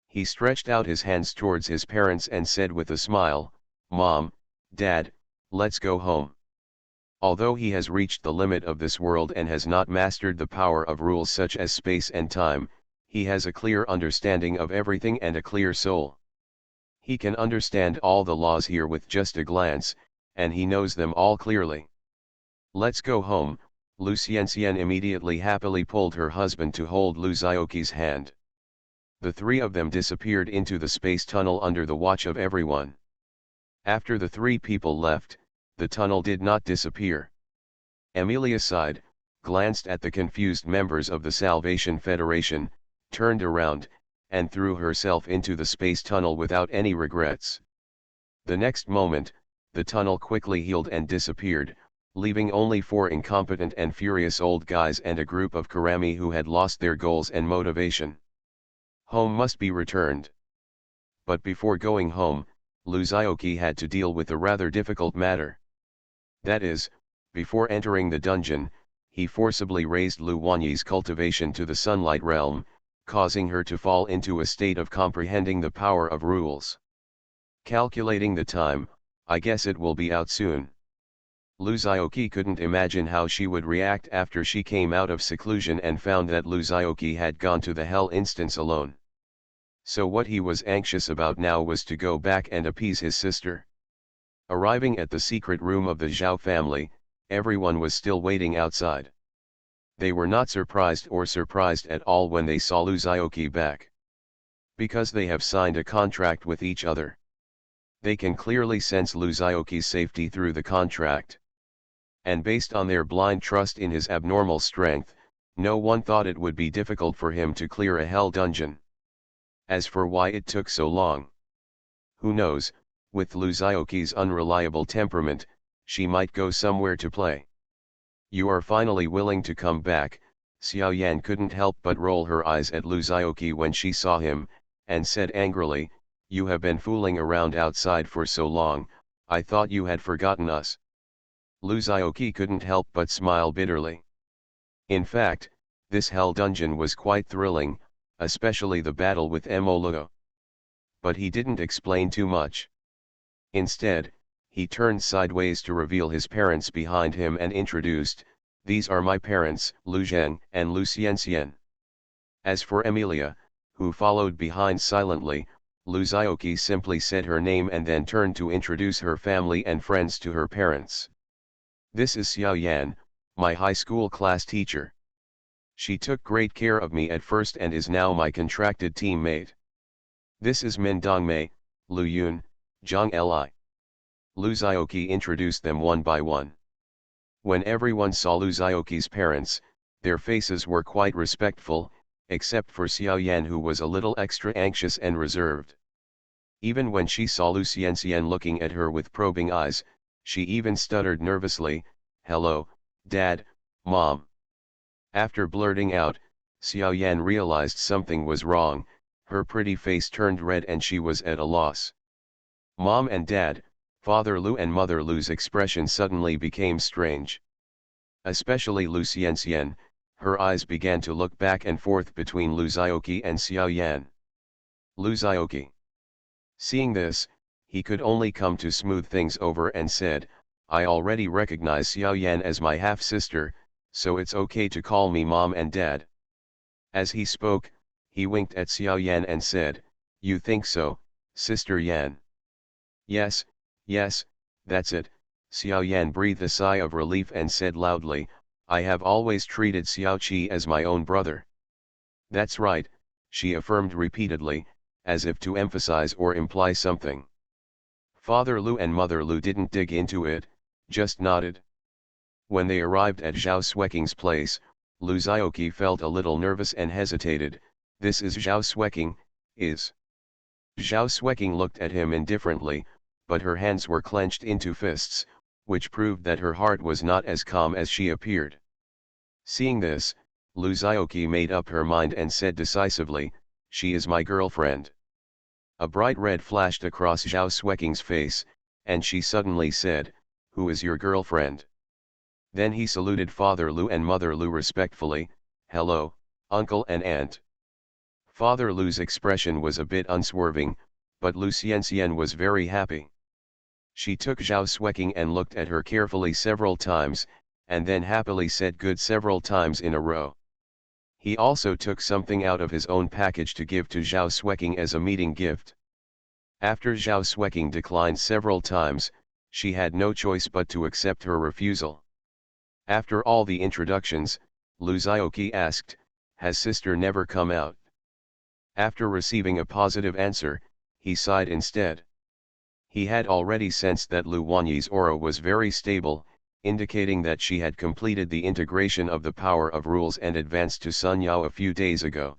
He stretched out his hands towards his parents and said with a smile, "Mom, Dad, let's go home." Although he has reached the limit of this world and has not mastered the power of rules such as space and time, he has a clear understanding of everything and a clear soul. He can understand all the laws here with just a glance, and he knows them all clearly. "Let's go home." Lu Xianxian immediately happily pulled her husband to hold Lu Zhaoqi's hand. The 3 of them disappeared into the space tunnel under the watch of everyone. After the 3 people left, the tunnel did not disappear. Emilia sighed, glanced at the confused members of the Salvation Federation, turned around, and threw herself into the space tunnel without any regrets. The next moment, the tunnel quickly healed and disappeared, leaving only 4 incompetent and furious old guys and a group of Karami who had lost their goals and motivation. Home must be returned. But before going home, Lu Zhaoqi had to deal with a rather difficult matter. That is, before entering the dungeon, he forcibly raised Lu Wanyi's cultivation to the sunlight realm, causing her to fall into a state of comprehending the power of rules. Calculating the time, I guess it will be out soon. Lu Zhaoqi couldn't imagine how she would react after she came out of seclusion and found that Lu Zhaoqi had gone to the Hell instance alone. So what he was anxious about now was to go back and appease his sister. Arriving at the secret room of the Zhao family, everyone was still waiting outside. They were not surprised at all when they saw Lu Zhaoqi back. Because they have signed a contract with each other. They can clearly sense Lu Zhaoqi's safety through the contract. And based on their blind trust in his abnormal strength, no one thought it would be difficult for him to clear a Hell dungeon. As for why it took so long, who knows? With Lu Zhaoqi's unreliable temperament, she might go somewhere to play. "You are finally willing to come back." Xiao Yan couldn't help but roll her eyes at Lu Zhaoqi when she saw him, and said angrily, "You have been fooling around outside for so long, I thought you had forgotten us." Lu Zhaoqi couldn't help but smile bitterly. In fact, this Hell dungeon was quite thrilling, especially the battle with Mo. But he didn't explain too much. Instead, he turned sideways to reveal his parents behind him and introduced, "These are my parents, Lu Zheng and Lu Xianxian." As for Emilia, who followed behind silently, Lu Zhaoqi simply said her name and then turned to introduce her family and friends to her parents. "This is Xiao Yan, my high school class teacher." She took great care of me at first and is now my contracted teammate. This is Min Dongmei, Lu Yun, Zhang Li. Lu Zioqi introduced them one by one. When everyone saw Lu Zioqi's parents, their faces were quite respectful, except for Xiao Yan, who was a little extra anxious and reserved. Even when she saw Lu Xianxian looking at her with probing eyes, she even stuttered nervously, "Hello, Dad, Mom." After blurting out, Xiao Yan realized something was wrong, her pretty face turned red and she was at a loss. Mom and Dad, Father Lu and Mother Lu's expression suddenly became strange. Especially Lu Xianxian, her eyes began to look back and forth between Lu Zioqi and Xiao Yan. Lu Zioqi. Seeing this, he could only come to smooth things over and said, "I already recognize Xiao Yan as my half-sister, so it's okay to call me Mom and Dad." As he spoke, he winked at Xiao Yan and said, "You think so, Sister Yan?" "Yes, yes, that's it." Xiao Yan breathed a sigh of relief and said loudly, "I have always treated Xiao Qi as my own brother." "That's right," she affirmed repeatedly, as if to emphasize or imply something. Father Lu and Mother Lu didn't dig into it, just nodded. When they arrived at Zhao Xueqing's place, Lu Zioqi felt a little nervous and hesitated. "This is Zhao Xueqing, is?" Zhao Xueqing looked at him indifferently, but her hands were clenched into fists, which proved that her heart was not as calm as she appeared. Seeing this, Lu Zioqi made up her mind and said decisively, "She is my girlfriend." A bright red flashed across Zhao Xueqing's face, and she suddenly said, "Who is your girlfriend?" Then he saluted Father Lu and Mother Lu respectfully, "Hello, Uncle and Aunt." Father Lu's expression was a bit unswerving, but Lu Xianxian was very happy. She took Zhao Xueqing and looked at her carefully several times, and then happily said good several times in a row. He also took something out of his own package to give to Zhao Xueqing as a meeting gift. After Zhao Xueqing declined several times, she had no choice but to accept her refusal. After all the introductions, Lu Zioqi asked, "Has sister never come out?" After receiving a positive answer, he sighed instead. He had already sensed that Lu Wanyi's aura was very stable, indicating that she had completed the integration of the power of rules and advanced to Sun Yao a few days ago.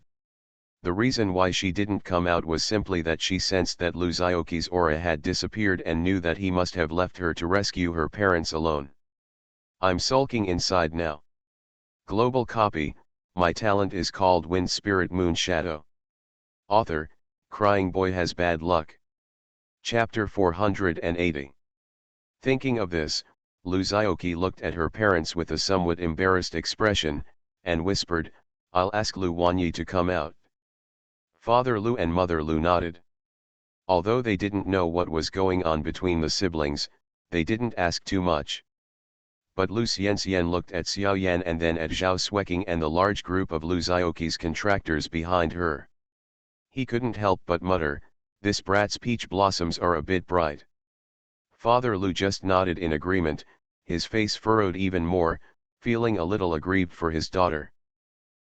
The reason why she didn't come out was simply that she sensed that Lu Zioqi's aura had disappeared and knew that he must have left her to rescue her parents alone. "I'm sulking inside now. Global copy, my talent is called Wind Spirit Moon Shadow. Author, Crying Boy Has Bad Luck. Chapter 480. Thinking of this, Lu Zioqi looked at her parents with a somewhat embarrassed expression, and whispered, "I'll ask Lu Wanyi to come out." Father Lu and Mother Lu nodded. Although they didn't know what was going on between the siblings, they didn't ask too much. But Lu Xianxian looked at Xiao Yan and then at Zhao Xueqing and the large group of Lu Zioqi's contractors behind her. He couldn't help but mutter, "This brat's peach blossoms are a bit bright." Father Lu just nodded in agreement, his face furrowed even more, feeling a little aggrieved for his daughter.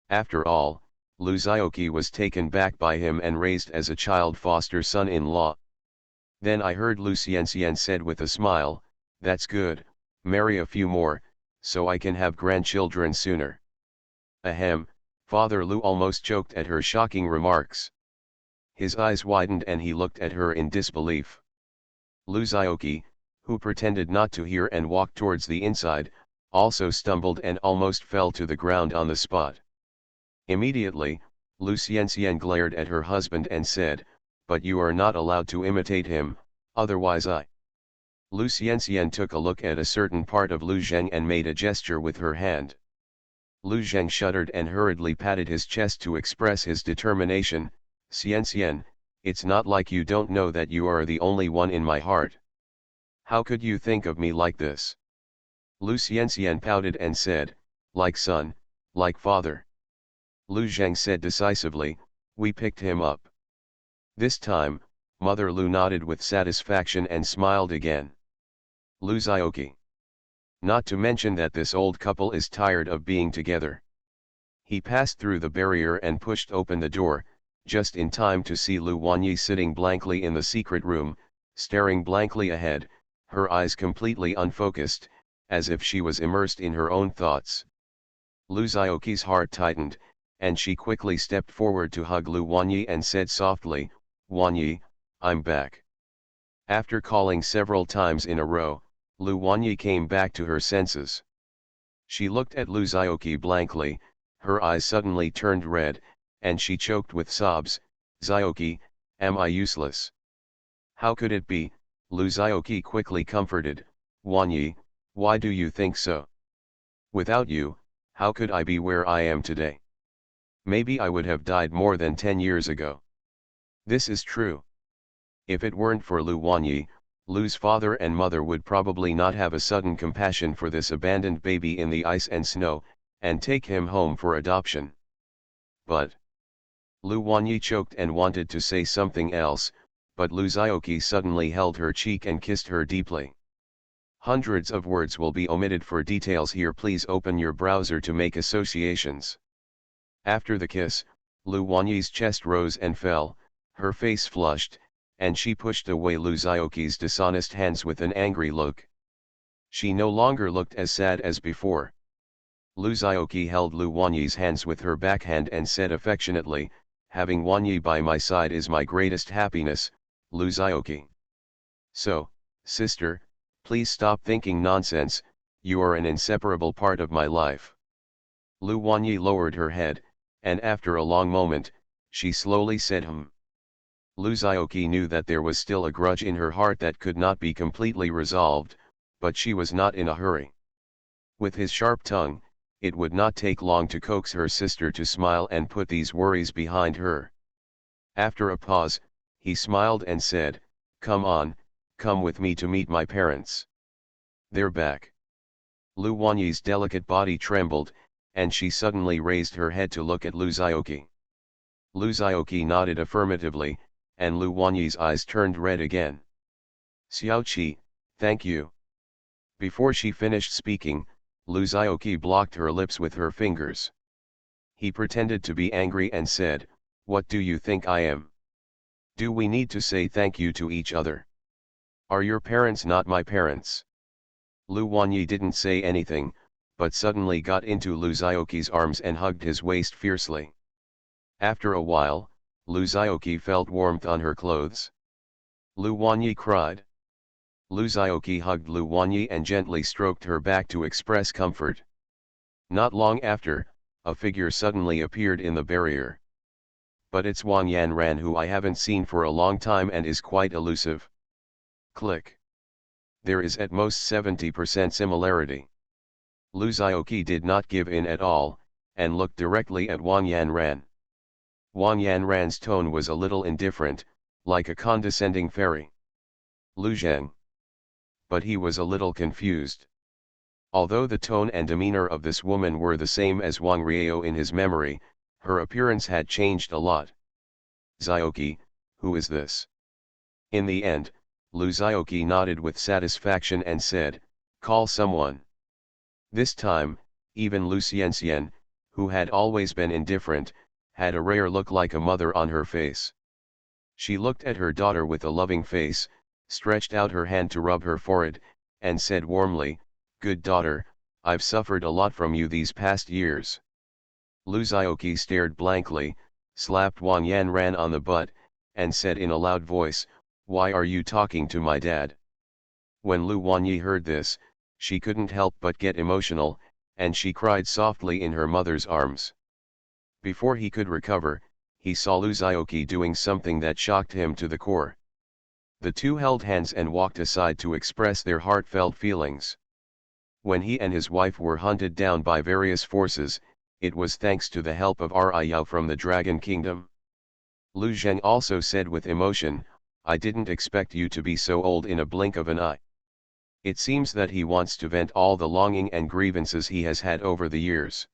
After all, Lu Zioqi was taken back by him and raised as a child foster son-in-law. Then I heard Lu Xianxian said with a smile, "That's good, marry a few more, so I can have grandchildren sooner." Ahem, Father Lu almost choked at her shocking remarks. His eyes widened and he looked at her in disbelief. Lu Zioqi, who pretended not to hear and walked towards the inside, also stumbled and almost fell to the ground on the spot. Immediately, Lu Xianxian glared at her husband and said, "But you are not allowed to imitate him, otherwise I." Lu Xianxian took a look at a certain part of Lu Zheng and made a gesture with her hand. Lu Zheng shuddered and hurriedly patted his chest to express his determination. "Xianxian, it's not like you don't know that you are the only one in my heart. How could you think of me like this?" Lu Xianxian pouted and said, "Like son, like father." Lu Zheng said decisively, "We picked him up." This time, Mother Lu nodded with satisfaction and smiled again. Lu Zioqi. Not to mention that this old couple is tired of being together. He passed through the barrier and pushed open the door, just in time to see Lu Wanyi sitting blankly in the secret room, staring blankly ahead, her eyes completely unfocused, as if she was immersed in her own thoughts. Lu Xiaoqi's heart tightened, and she quickly stepped forward to hug Lu Wanyi and said softly, "Wanyi, I'm back." After calling several times in a row, Lu Wanyi came back to her senses. She looked at Lu Xiaoqi blankly, her eyes suddenly turned red, and she choked with sobs. "Xiaoqi, am I useless?" "How could it be?" Lu Xiaoqi quickly comforted. "Wanyi, why do you think so? Without you, how could I be where I am today? Maybe I would have died more than 10 years ago." This is true. If it weren't for Lu Wanyi, Lu's father and mother would probably not have a sudden compassion for this abandoned baby in the ice and snow, and take him home for adoption. But Lu Wanyi choked and wanted to say something else, but Lu Xiaoqi suddenly held her cheek and kissed her deeply. Hundreds of words will be omitted for details here. Please open your browser to make associations. After the kiss, Lu Wanyi's chest rose and fell, her face flushed, and she pushed away Lu Xiaoqi's dishonest hands with an angry look. She no longer looked as sad as before. Lu Xiaoqi held Lu Wanyi's hands with her backhand and said affectionately, "Having Wanyi by my side is my greatest happiness, Lu Xiaoqi. So, sister, please stop thinking nonsense, you are an inseparable part of my life." Lu Wanyi lowered her head, and after a long moment, she slowly said Lu Xiaoqi knew that there was still a grudge in her heart that could not be completely resolved, but she was not in a hurry. With his sharp tongue, it would not take long to coax her sister to smile and put these worries behind her. After a pause, he smiled and said, "Come on, come with me to meet my parents. They're back." Lu Wanyi's delicate body trembled, and she suddenly raised her head to look at Lu Xiaoqi. Lu Xiaoqi nodded affirmatively, and Lu Wanyi's eyes turned red again. "Xiaoqi, thank you." Before she finished speaking, Lu Xiaoqi blocked her lips with her fingers. He pretended to be angry and said, "What do you think I am? Do we need to say thank you to each other? Are your parents not my parents?" Lu Wanyi didn't say anything, but suddenly got into Lu Xiaoqi's arms and hugged his waist fiercely. After a while, Lu Xiaoqi felt warmth on her clothes. Lu Wanyi cried. Lu Xiaoqi hugged Lu Wanyi and gently stroked her back to express comfort. Not long after, a figure suddenly appeared in the barrier. "But it's Wang Yanran, who I haven't seen for a long time and is quite elusive." Click. There is at most 70% similarity. Lu Xiaoqi did not give in at all, and looked directly at Wang Yanran. Wang Yanran's tone was a little indifferent, like a condescending fairy. "Lu Zheng." But he was a little confused. Although the tone and demeanor of this woman were the same as Wang Riao in his memory, her appearance had changed a lot. "Xiaoqi, who is this?" In the end, Lu Xiaoqi nodded with satisfaction and said, "Call someone." This time, even Lu Xianxian, who had always been indifferent, had a rare look like a mother on her face. She looked at her daughter with a loving face, stretched out her hand to rub her forehead, and said warmly, "Good daughter, I've suffered a lot from you these past years." Lu Xiaoqi stared blankly, slapped Wang Yanran on the butt, and said in a loud voice, "Why are you talking to my dad?" When Lu Wanyi heard this, she couldn't help but get emotional, and she cried softly in her mother's arms. Before he could recover, he saw Lu Xiaoqi doing something that shocked him to the core. The two held hands and walked aside to express their heartfelt feelings. When he and his wife were hunted down by various forces, it was thanks to the help of Riao from the Dragon Kingdom. Lu Zheng also said with emotion, "I didn't expect you to be so old in a blink of an eye." It seems that he wants to vent all the longing and grievances he has had over the years.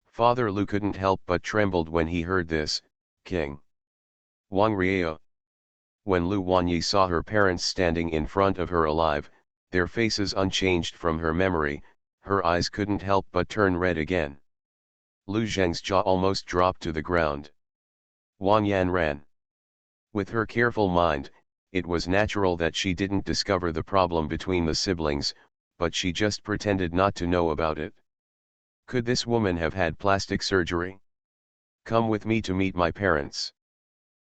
Father Lu couldn't help but trembled when he heard this. "King Wang Riao." When Lu Wanyi saw her parents standing in front of her alive, their faces unchanged from her memory, her eyes couldn't help but turn red again. Lu Zheng's jaw almost dropped to the ground. Wang Yan ran. With her careful mind, it was natural that she didn't discover the problem between the siblings, but she just pretended not to know about it. Could this woman have had plastic surgery? Come with me to meet my parents.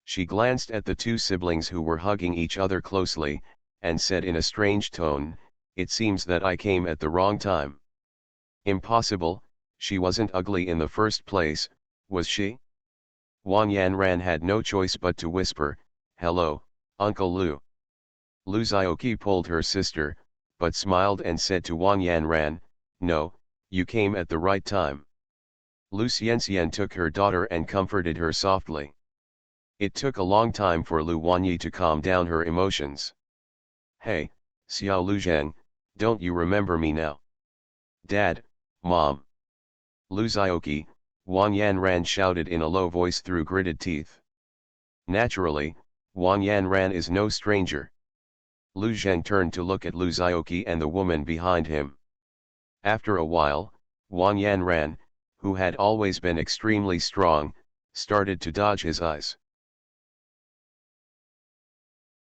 She glanced at the two siblings who were hugging each other closely, and said in a strange tone, "It seems that I came at the wrong time." Impossible, she wasn't ugly in the first place, was she? Wang Yanran had no choice but to whisper, "Hello, Uncle Lu." Lu Zioqi pulled her sister, but smiled and said to Wang Yanran, "No, you came at the right time." Lu Xianxian took her daughter and comforted her softly. It took a long time for Lu Wanyi to calm down her emotions. "Hey, Xiao Luzhang, don't you remember me now?" "Dad, Mom." Lu Zioqi, Wang Yanran shouted in a low voice through gritted teeth. Naturally, Wang Yanran is no stranger. Lu Zheng turned to look at Lu Zioqi and the woman behind him. After a while, Wang Yanran, who had always been extremely strong, started to dodge his eyes.